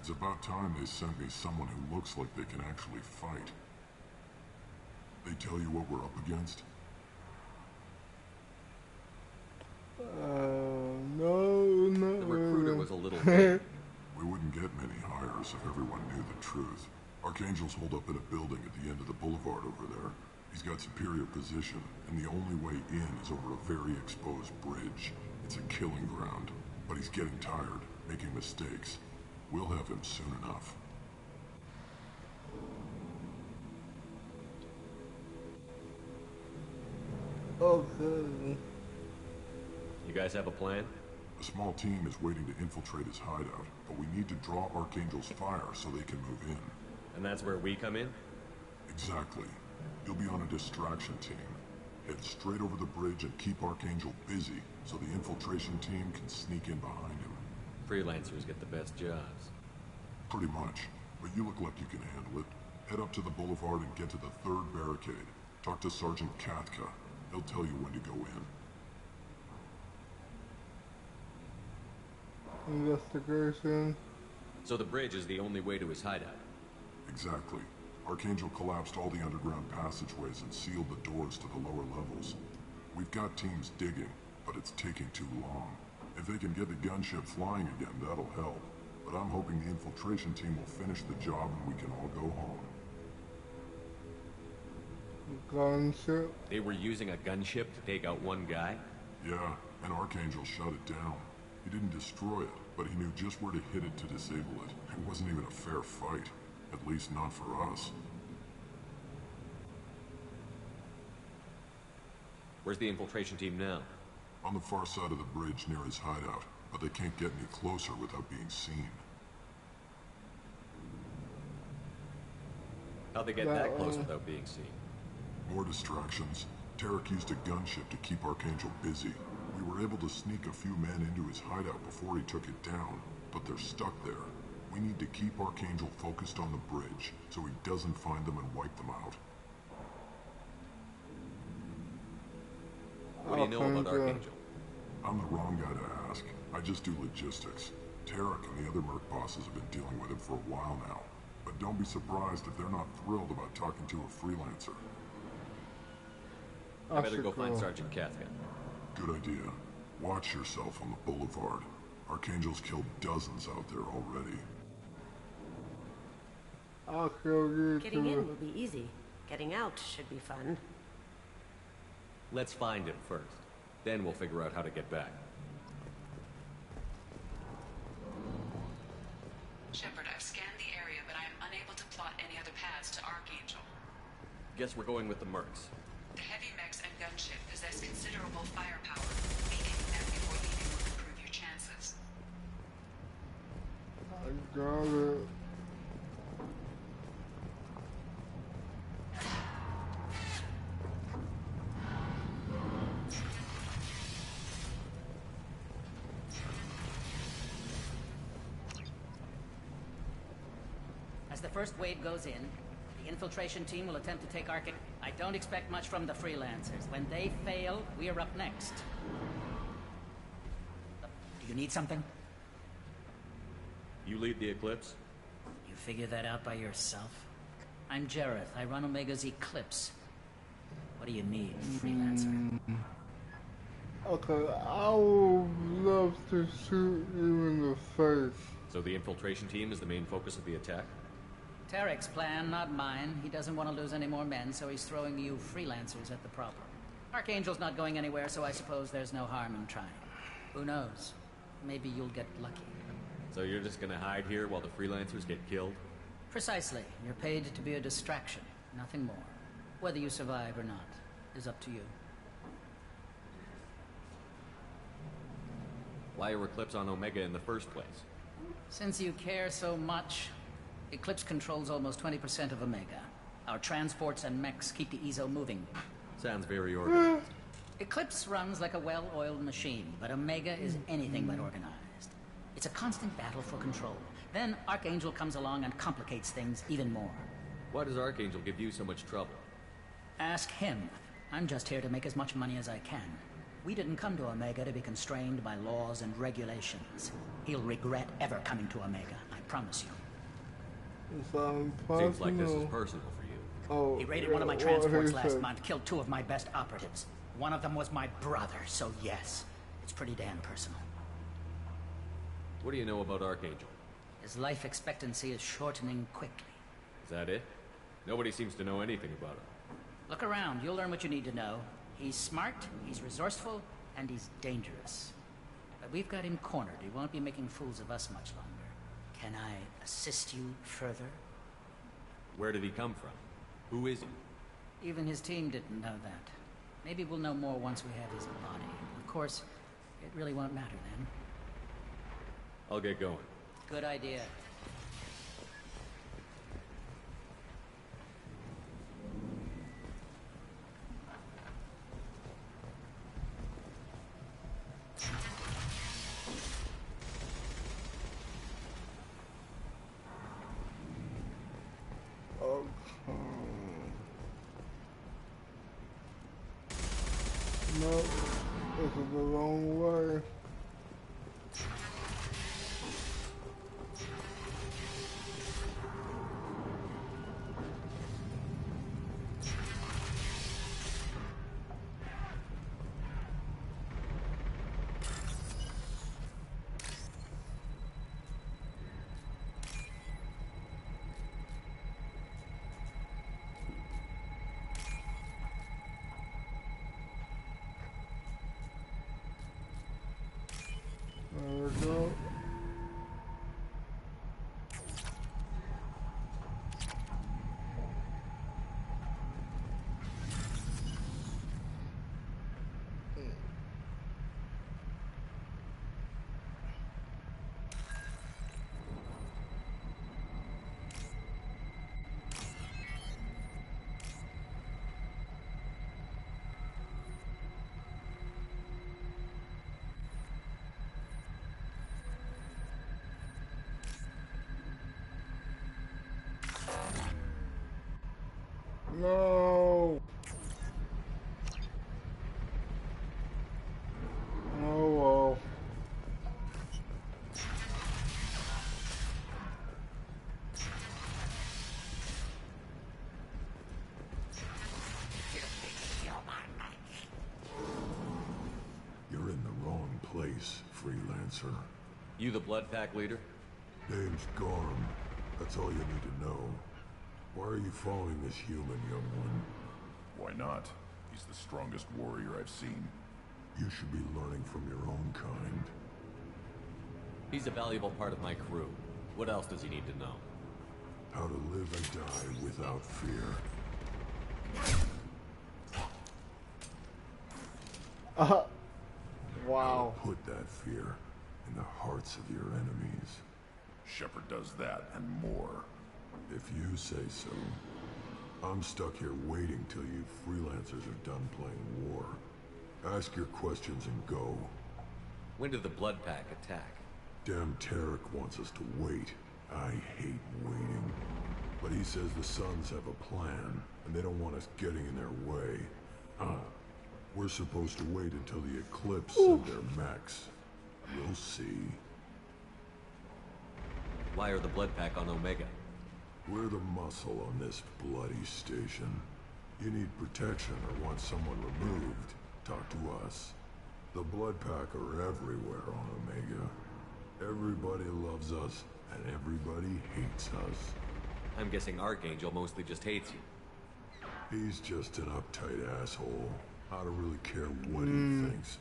It's about time they sent me someone who looks like they can actually fight. They tell you what we're up against? No. The recruiter was a little vague. We wouldn't get many hires if everyone knew the truth. Archangel's holed up in a building at the end of the boulevard over there. He's got superior position, and the only way in is over a very exposed bridge. It's a killing ground, but he's getting tired, making mistakes. We'll have him soon enough. Okay. You guys have a plan? A small team is waiting to infiltrate his hideout, but we need to draw Archangel's fire so they can move in. And that's where we come in? Exactly. You'll be on a distraction team. Head straight over the bridge and keep Archangel busy so the infiltration team can sneak in behind him. Freelancers get the best jobs. Pretty much. But you look like you can handle it. Head up to the boulevard and get to the third barricade. Talk to Sergeant Katka. He'll tell you when to go in. Investigation. So the bridge is the only way to his hideout? Exactly. Archangel collapsed all the underground passageways and sealed the doors to the lower levels. We've got teams digging, but it's taking too long. If they can get the gunship flying again, that'll help. But I'm hoping the infiltration team will finish the job and we can all go home. Gunship? They were using a gunship to take out one guy? Yeah, and Archangel shut it down. He didn't destroy it, but he knew just where to hit it to disable it. It wasn't even a fair fight. At least not for us. Where's the infiltration team now? On the far side of the bridge near his hideout, but they can't get any closer without being seen. How'd they get that close without being seen? More distractions. Tarek used a gunship to keep Archangel busy. We were able to sneak a few men into his hideout before he took it down, but they're stuck there. We need to keep Archangel focused on the bridge, so he doesn't find them and wipe them out. What do you know about Archangel? I'm the wrong guy to ask. I just do logistics. Tarek and the other merc bosses have been dealing with him for a while now. But don't be surprised if they're not thrilled about talking to a freelancer. I better go find Sergeant Katka. Good idea. Watch yourself on the boulevard. Archangel's killed dozens out there already. Getting in will be easy. Getting out should be fun. Let's find him first. Then we'll figure out how to get back. Shepard, I've scanned the area, but I am unable to plot any other paths to Archangel. Guess we're going with the mercs. The heavy mechs and gunship possess considerable firepower. Beating them before leaving will improve your chances. I got it. As the first wave goes in, the infiltration team will attempt to take Archangel. I don't expect much from the freelancers. When they fail, we're up next. Do you need something? You lead the Eclipse? You figure that out by yourself? I'm Jareth. I run Omega's Eclipse. What do you need, freelancer? Okay, I would love to shoot you in the face. So the infiltration team is the main focus of the attack? Tarek's plan, not mine. He doesn't want to lose any more men, so he's throwing you freelancers at the problem. Archangel's not going anywhere, so I suppose there's no harm in trying. Who knows? Maybe you'll get lucky. So you're just gonna hide here while the freelancers get killed? Precisely. You're paid to be a distraction, nothing more. Whether you survive or not is up to you. Why are Eclipse on Omega in the first place? Since you care so much, Eclipse controls almost 20% of Omega. Our transports and mechs keep the EZO moving. Sounds very organized. Eclipse runs like a well-oiled machine, but Omega is anything but organized. It's a constant battle for control. Then Archangel comes along and complicates things even more. Why does Archangel give you so much trouble? Ask him. I'm just here to make as much money as I can. We didn't come to Omega to be constrained by laws and regulations. He'll regret ever coming to Omega, I promise you. Seems like this is personal for you. Oh, he raided one of my transports last month, killed 2 of my best operatives. One of them was my brother, so yes, it's pretty damn personal. What do you know about Archangel? His life expectancy is shortening quickly. Is that it? Nobody seems to know anything about him. Look around. You'll learn what you need to know. He's smart, he's resourceful, and he's dangerous. But we've got him cornered. He won't be making fools of us much longer. Can I assist you further? Where did he come from? Who is he? Even his team didn't know that. Maybe we'll know more once we have his body. Of course, it really won't matter then. I'll get going. Good idea. No, this is the wrong way. There we go. No. Oh well. You're in the wrong place, freelancer. You the Blood Pack leader? Name's Garm. That's all you need to know. Why are you following this human, young one? Why not? He's the strongest warrior I've seen. You should be learning from your own kind. He's a valuable part of my crew. What else does he need to know? How to live and die without fear. Wow. How to put that fear in the hearts of your enemies. Shepard does that and more. If you say so. I'm stuck here waiting till you freelancers are done playing war. Ask your questions and go. When did the Blood Pack attack? Damn Tarek wants us to wait. I hate waiting. But he says the Suns have a plan, and they don't want us getting in their way. We're supposed to wait until the Eclipse send their mechs. You'll see. Why are the Blood Pack on Omega? We're the muscle on this bloody station. You need protection or want someone removed, talk to us. The Blood Pack are everywhere on Omega. Everybody loves us, and everybody hates us. I'm guessing Archangel mostly just hates you. He's just an uptight asshole. I don't really care what he thinks.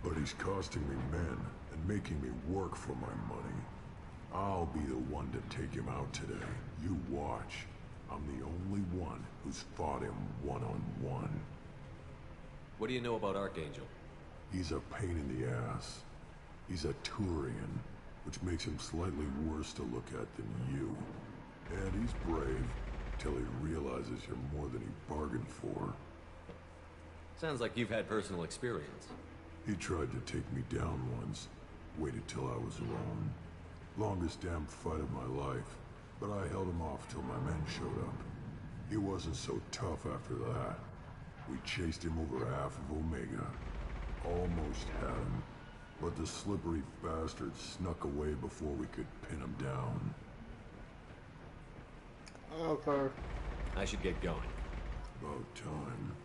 But he's costing me men and making me work for my money. I'll be the one to take him out today. You watch. I'm the only one who's fought him one-on-one. What do you know about Archangel? He's a pain in the ass. He's a Turian, which makes him slightly worse to look at than you. And he's brave, till he realizes you're more than he bargained for. Sounds like you've had personal experience. He tried to take me down once. Waited till I was alone. Longest damn fight of my life, but I held him off till my men showed up. He wasn't so tough after that. We chased him over half of Omega. Almost had him, but the slippery bastard snuck away before we could pin him down. Okay. I should get going. About time.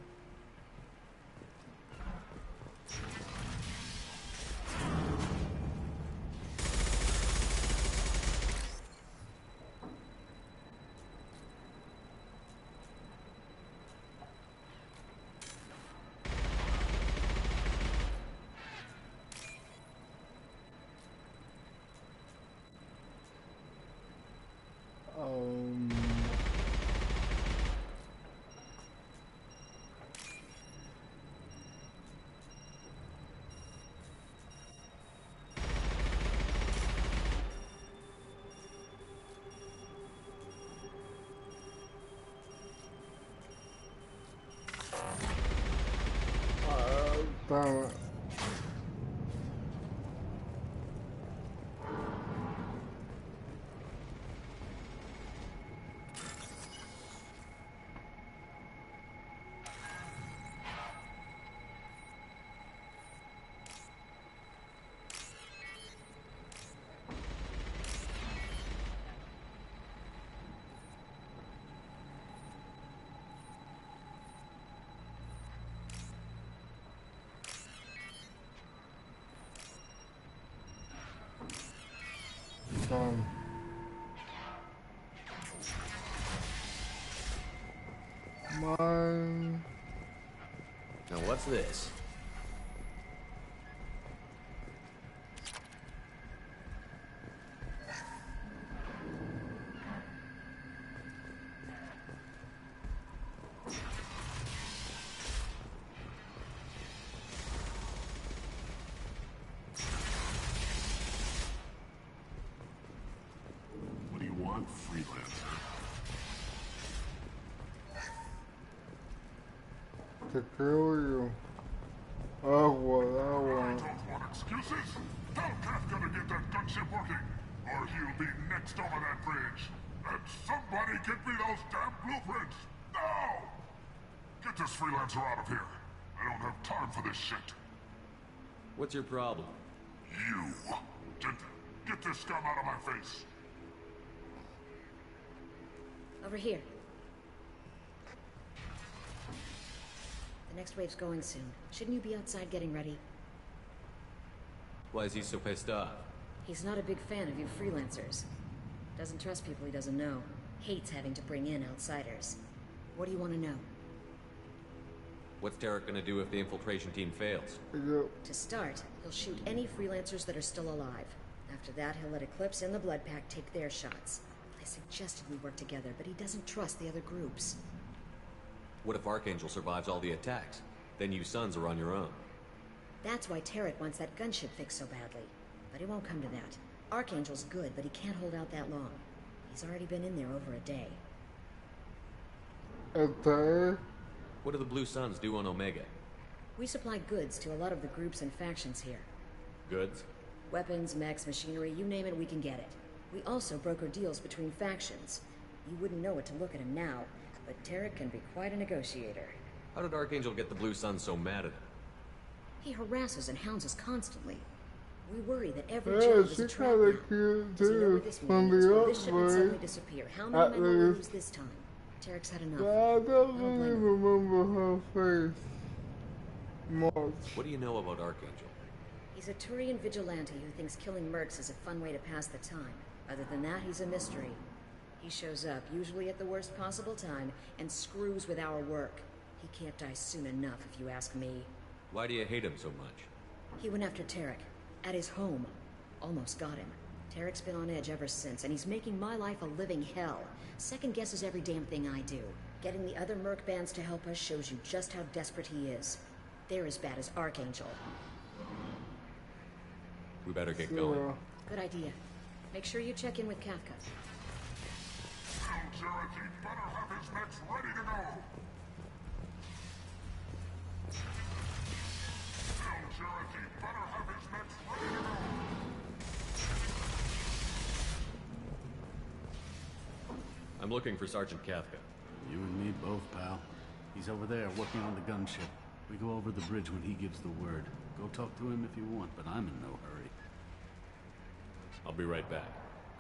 sun. Mine. Now what's this? What do you want, freelancer? To kill you. Oh, what I want. Don't want excuses? Tell Kafka to get that gunship working, or he'll be next over that bridge. And somebody get me those damn blueprints! Now! Get this freelancer out of here. I don't have time for this shit. What's your problem? You! Get this scum out of my face! Over here. The next wave's going soon. Shouldn't you be outside getting ready? Why is he so pissed off? He's not a big fan of you freelancers. Doesn't trust people he doesn't know. Hates having to bring in outsiders. What do you want to know? What's Tarek gonna do if the infiltration team fails? To start, he'll shoot any freelancers that are still alive. After that, he'll let Eclipse and the Blood Pack take their shots. I suggested we work together, but he doesn't trust the other groups. What if Archangel survives all the attacks? Then you sons are on your own. That's why Tarek wants that gunship fixed so badly. But it won't come to that. Archangel's good, but he can't hold out that long. He's already been in there over a day. Okay. What do the Blue Suns do on Omega? We supply goods to a lot of the groups and factions here. Goods? Weapons, mechs, machinery, you name it, we can get it. We also broker deals between factions. You wouldn't know it to look at him now, but Tarek can be quite a negotiator. How did Archangel get the Blue Suns so mad at him? He harasses and hounds us constantly. We worry that every Yeah, job is she a trap kinda now. cute Does he know too, where this from meeting is? the Will this shipment suddenly upgrade. disappear? How many At men will we least. lose this time? Tarek's had enough. I don't really remember her face much. What do you know about Archangel? He's a Turian vigilante who thinks killing mercs is a fun way to pass the time. Other than that, he's a mystery. He shows up, usually at the worst possible time, and screws with our work. He can't die soon enough, if you ask me. Why do you hate him so much? He went after Tarek. At his home. Almost got him. Tarek's been on edge ever since, and he's making my life a living hell. Second guesses every damn thing I do. Getting the other merc bands to help us shows you just how desperate he is. They're as bad as Archangel. We better get going. Good idea. Make sure you check in with Kafka. Cherokee better have his mechs ready to go! Cherokee better have his mechs ready to go! I'm looking for Sergeant Kafka. You and me both, pal. He's over there working on the gunship. We go over the bridge when he gives the word. Go talk to him if you want, but I'm in no hurry. I'll be right back.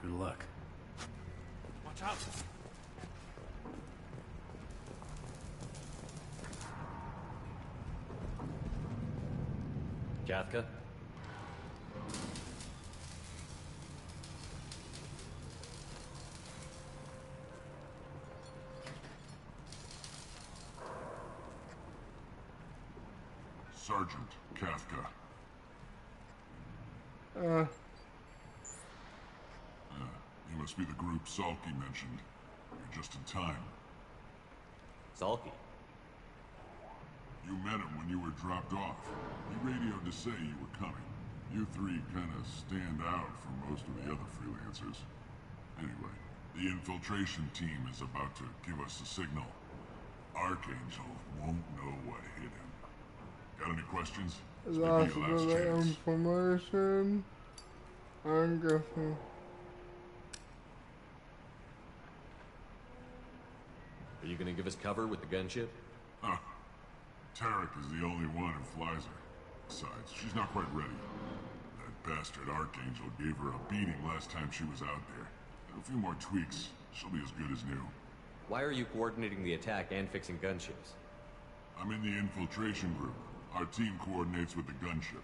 Good luck. Watch out! Kafka? Sergeant Kafka. You must be the group Salky mentioned. You're just in time. Salky? You met him when you were dropped off. He radioed to say you were coming. You three kind of stand out from most of the other freelancers. Anyway, the infiltration team is about to give us a signal. Archangel won't know what hit him. Got any questions? This may Lots be of your last other chance. information. I'm guessing. Are you gonna give us cover with the gunship? Huh. Tarek is the only one who flies her. Besides, she's not quite ready. That bastard Archangel gave her a beating last time she was out there. A few more tweaks, she'll be as good as new. Why are you coordinating the attack and fixing gunships? I'm in the infiltration group. Our team coordinates with the gunship.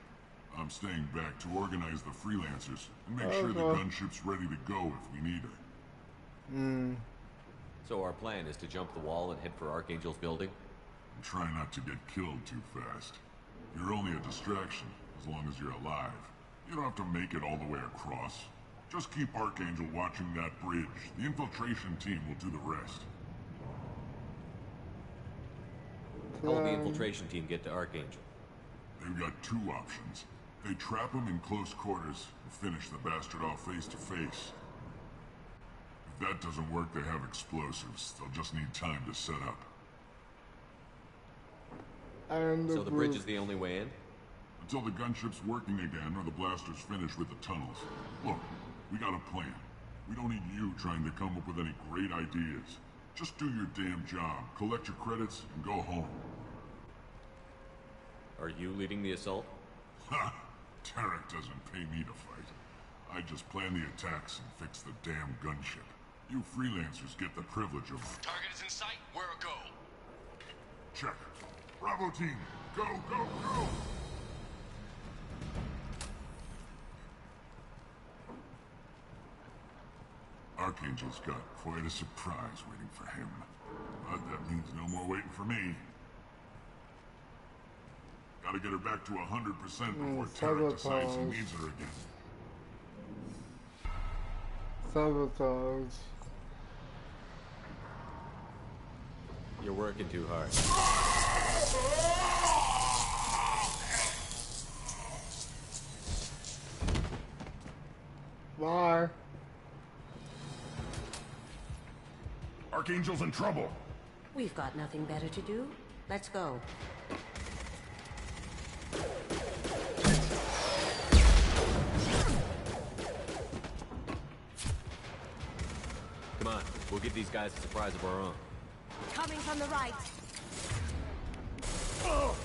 I'm staying back to organize the freelancers and make sure the gunship's ready to go if we need her. So our plan is to jump the wall and head for Archangel's building? And try not to get killed too fast. You're only a distraction, as long as you're alive. You don't have to make it all the way across. Just keep Archangel watching that bridge. The infiltration team will do the rest. How will the infiltration team get to Archangel? They've got two options. They trap him in close quarters and finish the bastard off face to face. If that doesn't work, they have explosives. They'll just need time to set up. And so the bridge is the only way in? Until the gunship's working again or the blasters finish with the tunnels. Look, we got a plan. We don't need you trying to come up with any great ideas. Just do your damn job, collect your credits, and go home. Are you leading the assault? Ha! Tarek doesn't pay me to fight. I just plan the attacks and fix the damn gunship. You freelancers get the privilege of... Target is in sight. Where a go? Check. Bravo team, go, go, go! Archangel's got quite a surprise waiting for him. But that means no more waiting for me. Gotta get her back to 100% before Tarek decides he needs her again. Sabotage. You're working too hard. Bye. Archangel's in trouble. We've got nothing better to do. Let's go. Come on, we'll give these guys a surprise of our own. Coming from the right. Oh.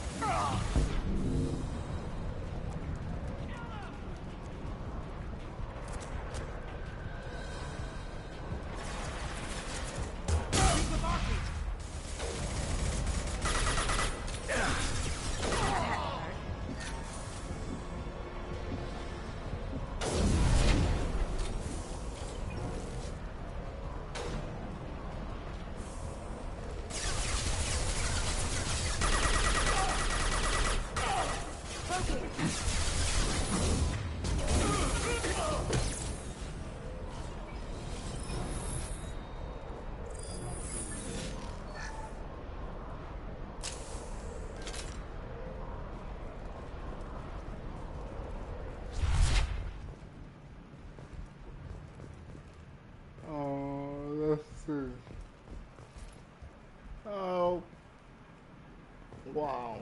Wow.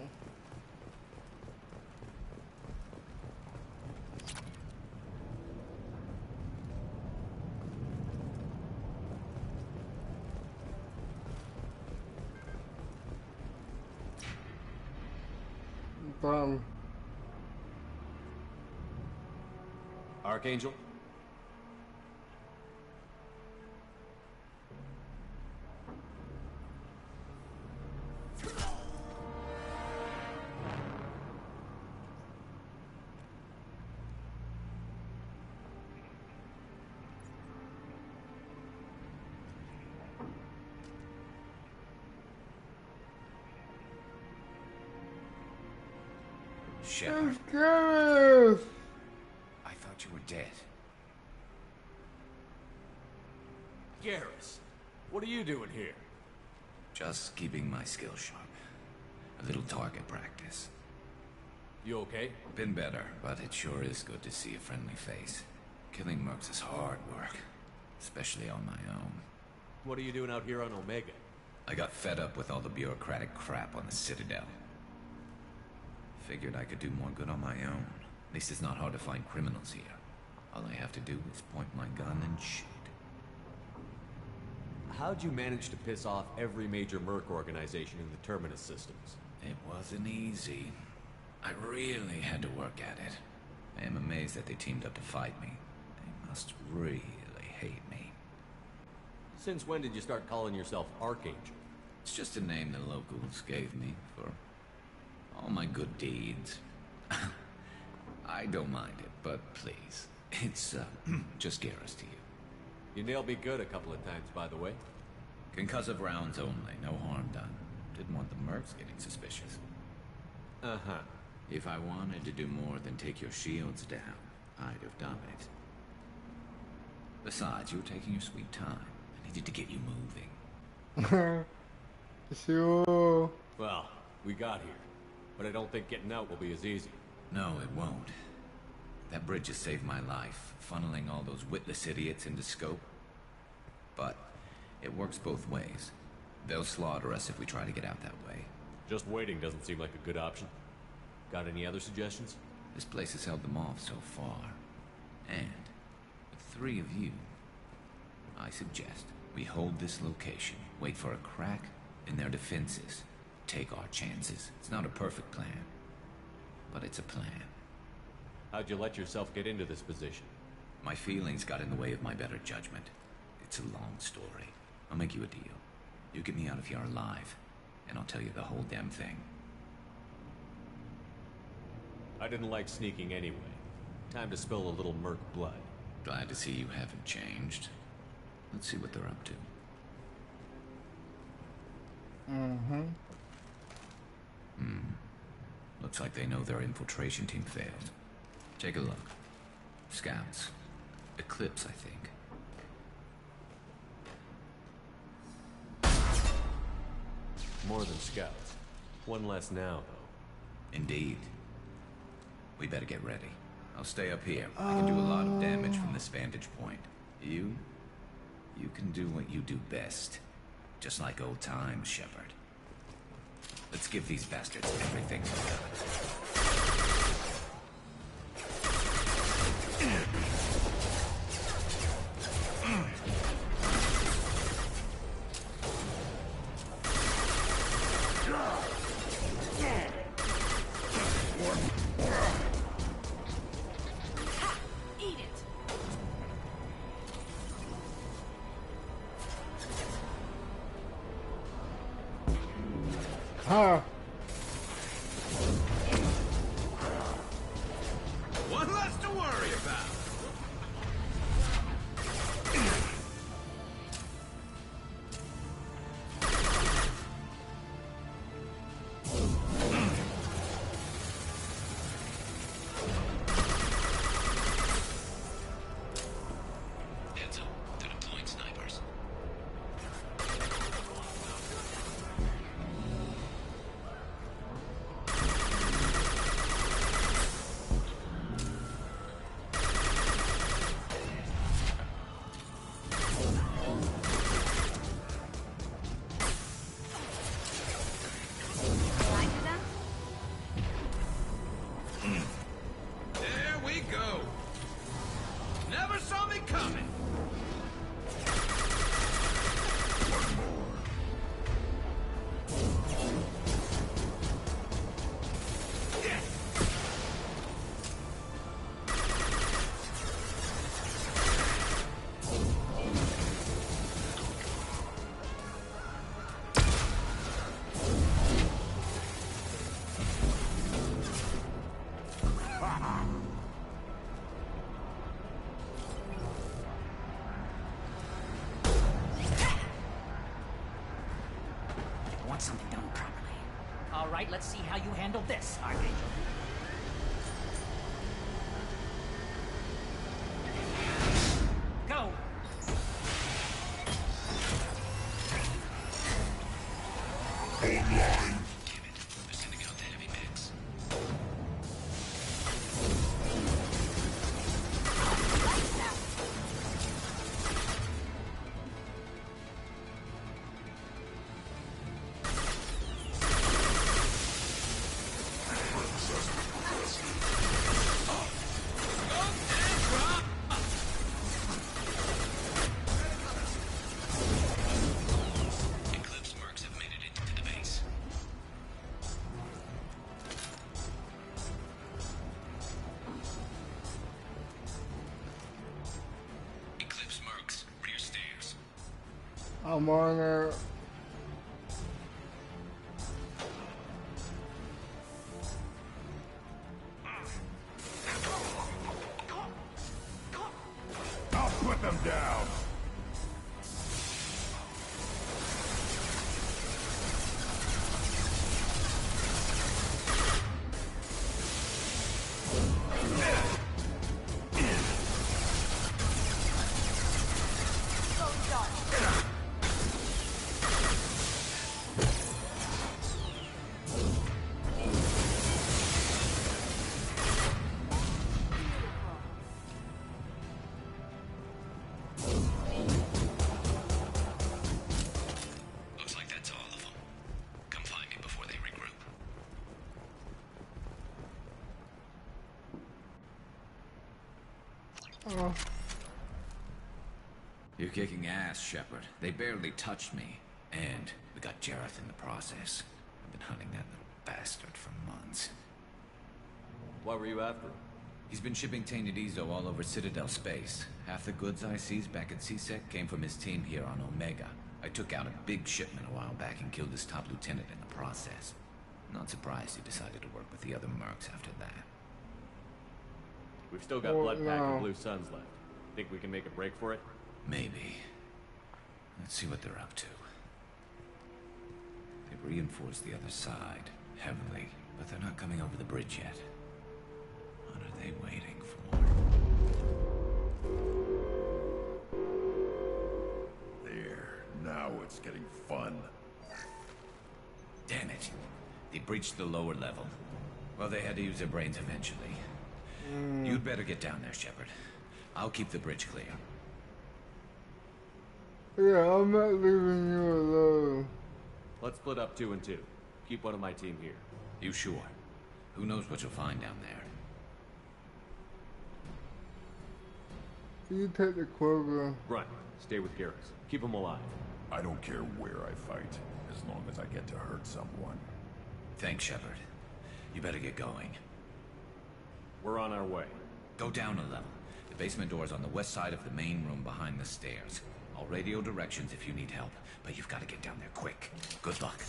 Done. Archangel? Shepard. I thought you were dead. Garrus, what are you doing here? Just keeping my skill sharp. A little target practice. You okay? Been better, but it sure is good to see a friendly face. Killing mercs is hard work, especially on my own. What are you doing out here on Omega? I got fed up with all the bureaucratic crap on the Citadel. Figured I could do more good on my own. At least it's not hard to find criminals here. All I have to do is point my gun and shoot. How'd you manage to piss off every major merc organization in the Terminus systems? It wasn't easy. I really had to work at it. I am amazed that they teamed up to fight me. They must really hate me. Since when did you start calling yourself Archangel? It's just a name the locals gave me for all my good deeds. I don't mind it, but please. It's, just Garrus to you. You nailed me good a couple of times, by the way. Concussive rounds only, no harm done. Didn't want the mercs getting suspicious. Uh-huh. If I wanted to do more than take your shields down, I'd have done it. Besides, you were taking your sweet time. I needed to get you moving. Sure. Well, we got here. But I don't think getting out will be as easy. No, it won't. That bridge has saved my life, funneling all those witless idiots into scope. But it works both ways. They'll slaughter us if we try to get out that way. Just waiting doesn't seem like a good option. Got any other suggestions? This place has held them off so far. And with 3 of you, I suggest we hold this location, wait for a crack in their defenses, take our chances. It's not a perfect plan, but it's a plan. How'd you let yourself get into this position? My feelings got in the way of my better judgment. It's a long story. I'll make you a deal. You get me out of here alive, and I'll tell you the whole damn thing. I didn't like sneaking anyway. Time to spill a little merc blood. Glad to see you haven't changed. Let's see what they're up to. Looks like they know their infiltration team failed. Take a look. Scouts. Eclipse, I think. More than scouts. One less now, though. Indeed. We better get ready. I'll stay up here. I can do a lot of damage from this vantage point. You can do what you do best. Just like old times, Shepard. Let's give these bastards everything they've got. Huh. One less to worry about. Heads up, they're deploying snipers. There we go. Never saw me coming. Want something done properly. All right, let's see how you handle this, Archangel. Go! Online. Give it. They're sending out the heavy mix. Eclipse mercs have made it into the base. Eclipse mercs, rear stairs. I'm on it. You're kicking ass, Shepard. They barely touched me. And we got Jareth in the process. I've been hunting that little bastard for months. Why were you after him? He's been shipping tainted Ezo all over Citadel space. Half the goods I seized back at CSEC came from his team here on Omega. I took out a big shipment a while back and killed his top lieutenant in the process. Not surprised he decided to work with the other mercs after that. We've still got Bloodpack and Blue Suns left. Think we can make a break for it? Maybe. Let's see what they're up to. They've reinforced the other side, heavily, but they're not coming over the bridge yet. What are they waiting for? There. Now it's getting fun. Damn it. They breached the lower level. Well, they had to use their brains eventually. You'd better get down there, Shepard. I'll keep the bridge clear. Yeah, I'm not leaving you alone. Let's split up 2 and 2. Keep one of my team here. You sure? Who knows what you'll find down there? You take the Kroger. Run. Stay with Garrus. Keep him alive. I don't care where I fight, as long as I get to hurt someone. Thanks, Shepard. You better get going. We're on our way. Go down a level. The basement door's on the west side of the main room behind the stairs. I'll radio directions if you need help, but you've got to get down there quick. Good luck.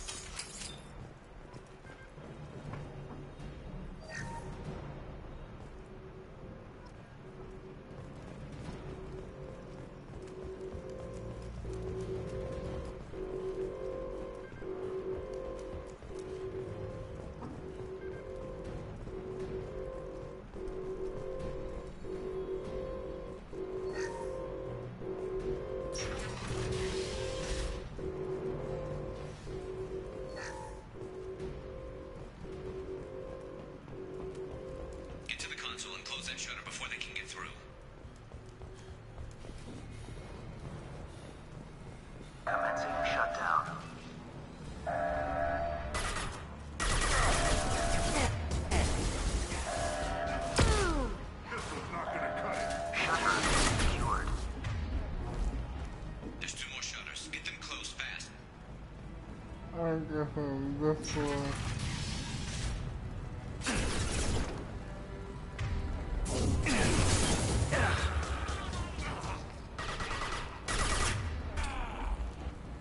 I guess I'm this one.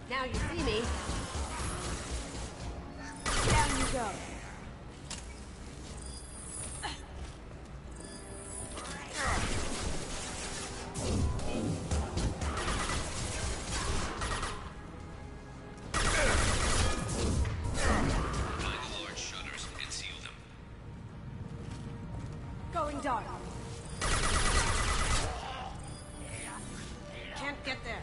Now you see me. Down you go. Going dark. Can't get there.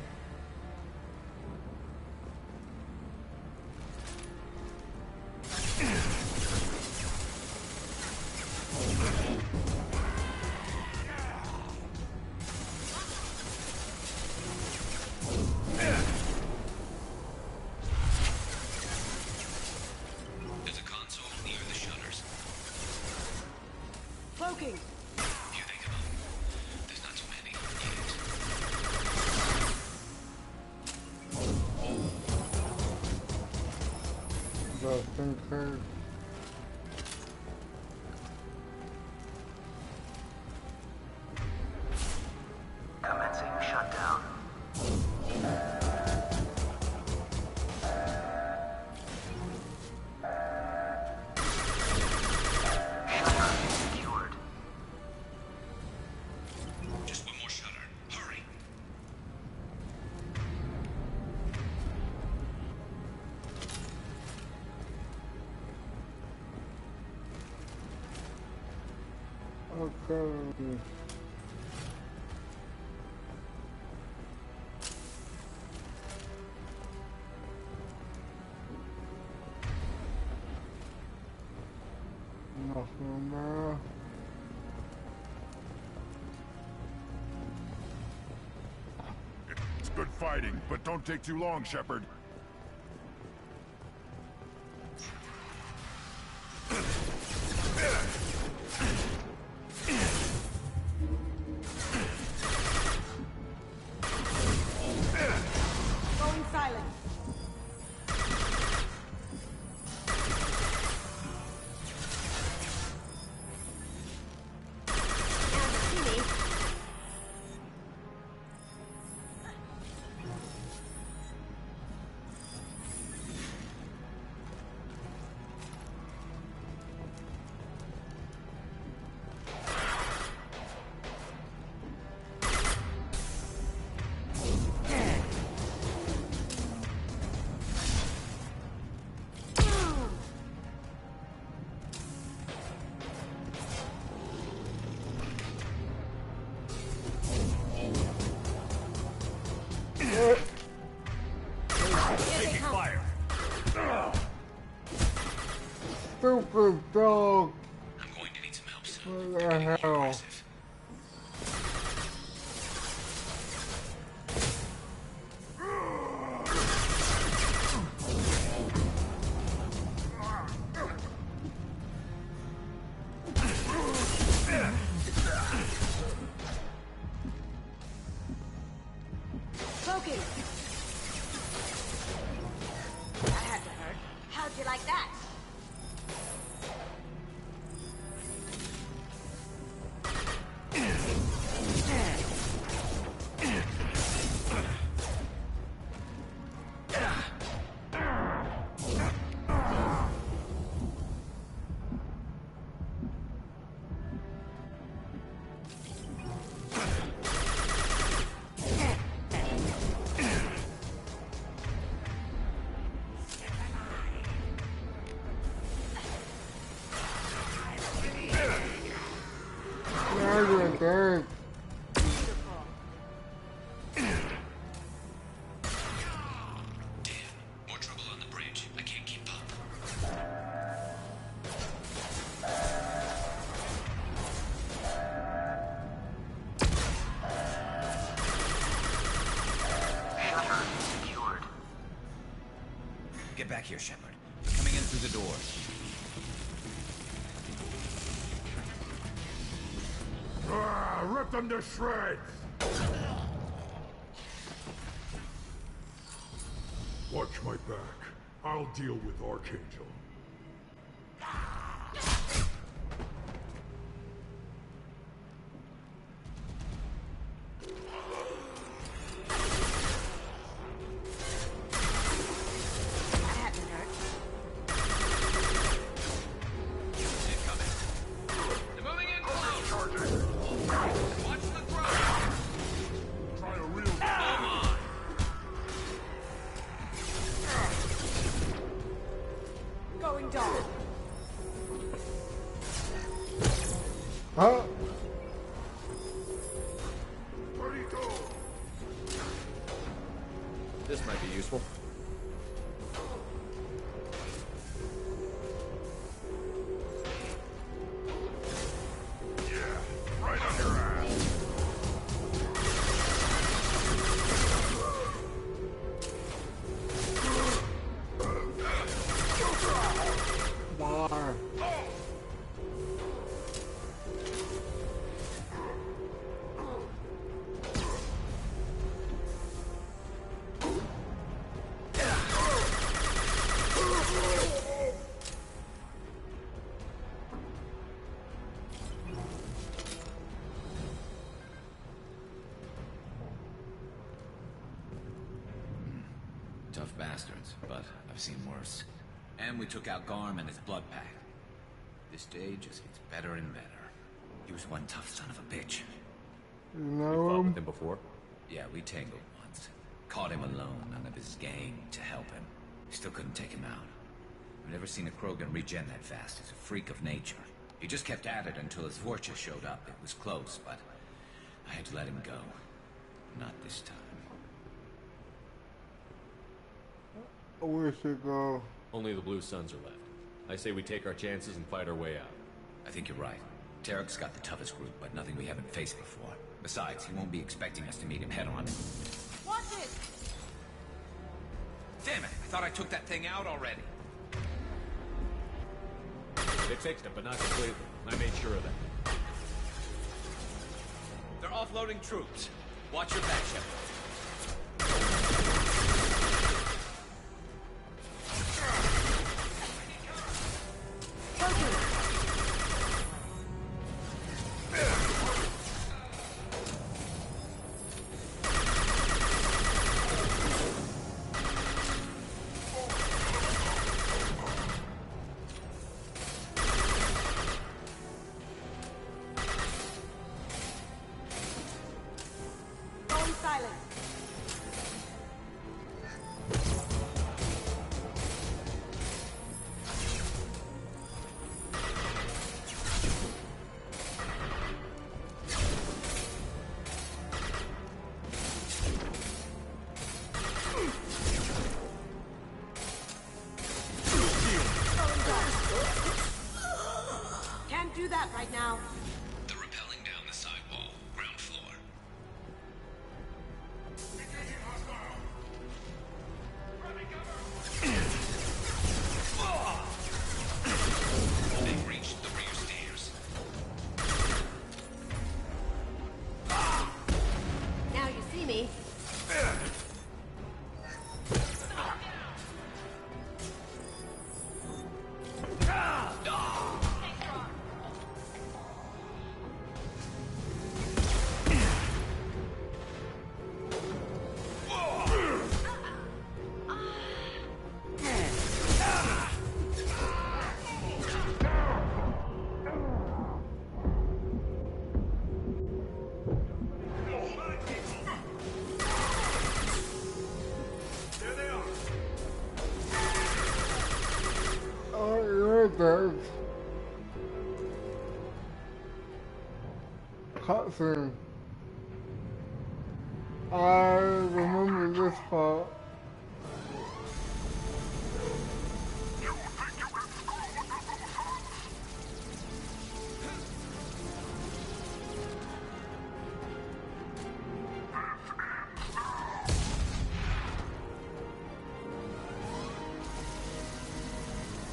There's a console near the shutters. Cloaking. You think about it. There's not too many yet. Just in case. Commencing shutdown. Just one more shutter. Hurry. Okay. Nothing there. It's good fighting, but don't take too long, Shepard. Stupid dog. I'm going to need some help soon. What the hell? Focus. That had to hurt. How'd you like that? Dang. More trouble on the bridge. I can't keep up. Shutter secured. Get back here, Shepard. We're coming in through the doors. Rip them to shreds! Watch my back. I'll deal with Archangel. Huh? This might be useful. Right on your ass. Bar. Tough bastards, but I've seen worse. And we took out Garm and his blood pack. This day just gets better and better. He was one tough son of a bitch. You know him? With him before? Yeah, we tangled once. Caught him alone, none of his gang to help him. Still couldn't take him out. I've never seen a Krogan regen that fast. He's a freak of nature. He just kept at it until his Vorcha showed up. It was close, but I had to let him go. Not this time. We should go. Only the Blue Suns are left. I say we take our chances and fight our way out. I think you're right. Tarek's got the toughest group, but nothing we haven't faced before. Besides, he won't be expecting us to meet him head-on. Watch it! Damn it! I thought I took that thing out already. They fixed it, but not completely. I made sure of that. They're offloading troops. Watch your back, Shepard. right now. They're rappelling down the sidewall, ground floor. They've reached the rear stairs. Now you see me. There's cutscene. I remember this part.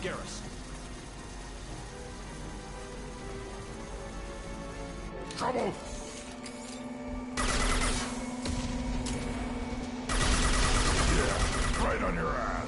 Garrus. Trouble! Yeah, right on your ass.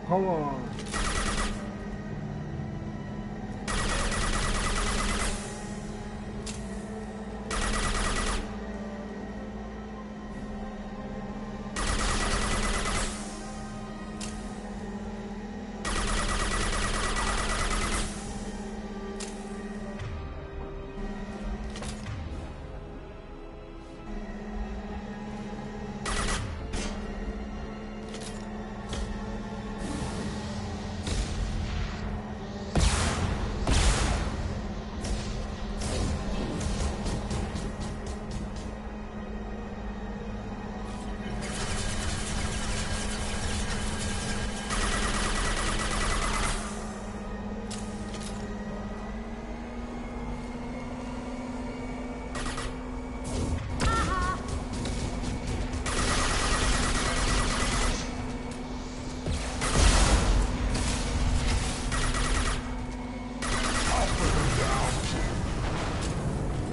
Come on.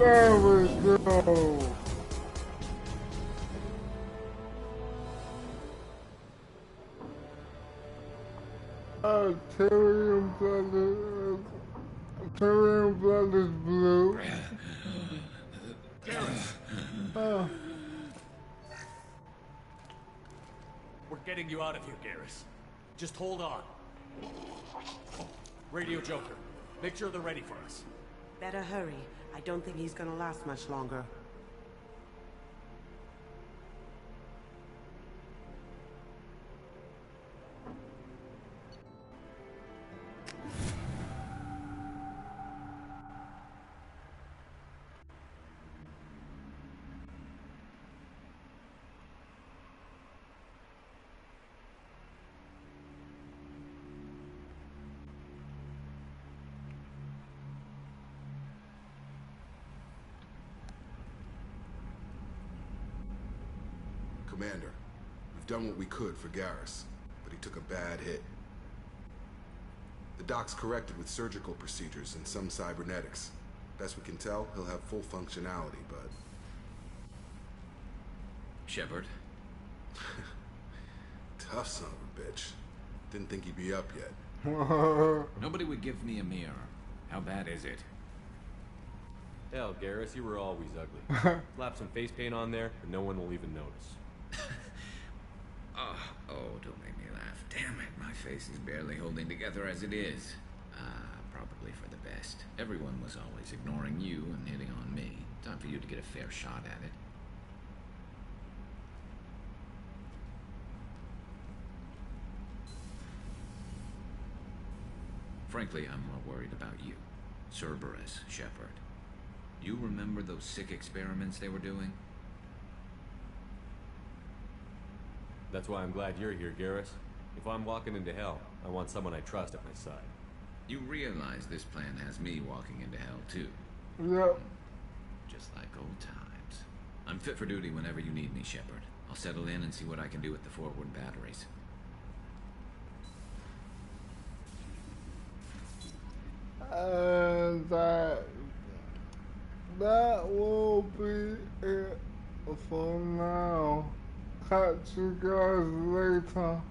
There we go. Tyrion blood is blue. We're getting you out of here, Garrus. Just hold on. Radio Joker, make sure they're ready for us. Better hurry. I don't think he's gonna last much longer. Commander, we've done what we could for Garrus, but he took a bad hit. The doc's corrected with surgical procedures and some cybernetics. Best we can tell, he'll have full functionality, but... Shepard? Tough son of a bitch. Didn't think he'd be up yet. Nobody would give me a mirror. How bad is it? Hell, Garrus, you were always ugly. Slap some face paint on there, and no one will even notice. Oh, don't make me laugh. Damn it, my face is barely holding together as it is. probably for the best. Everyone was always ignoring you and hitting on me. Time for you to get a fair shot at it. Frankly, I'm more worried about you. Cerberus, Shepard. You remember those sick experiments they were doing? That's why I'm glad you're here, Garrus. If I'm walking into hell, I want someone I trust at my side. You realize this plan has me walking into hell, too. Yep. Just like old times. I'm fit for duty whenever you need me, Shepard. I'll settle in and see what I can do with the forward batteries. And that will be it for now. Catch you guys later.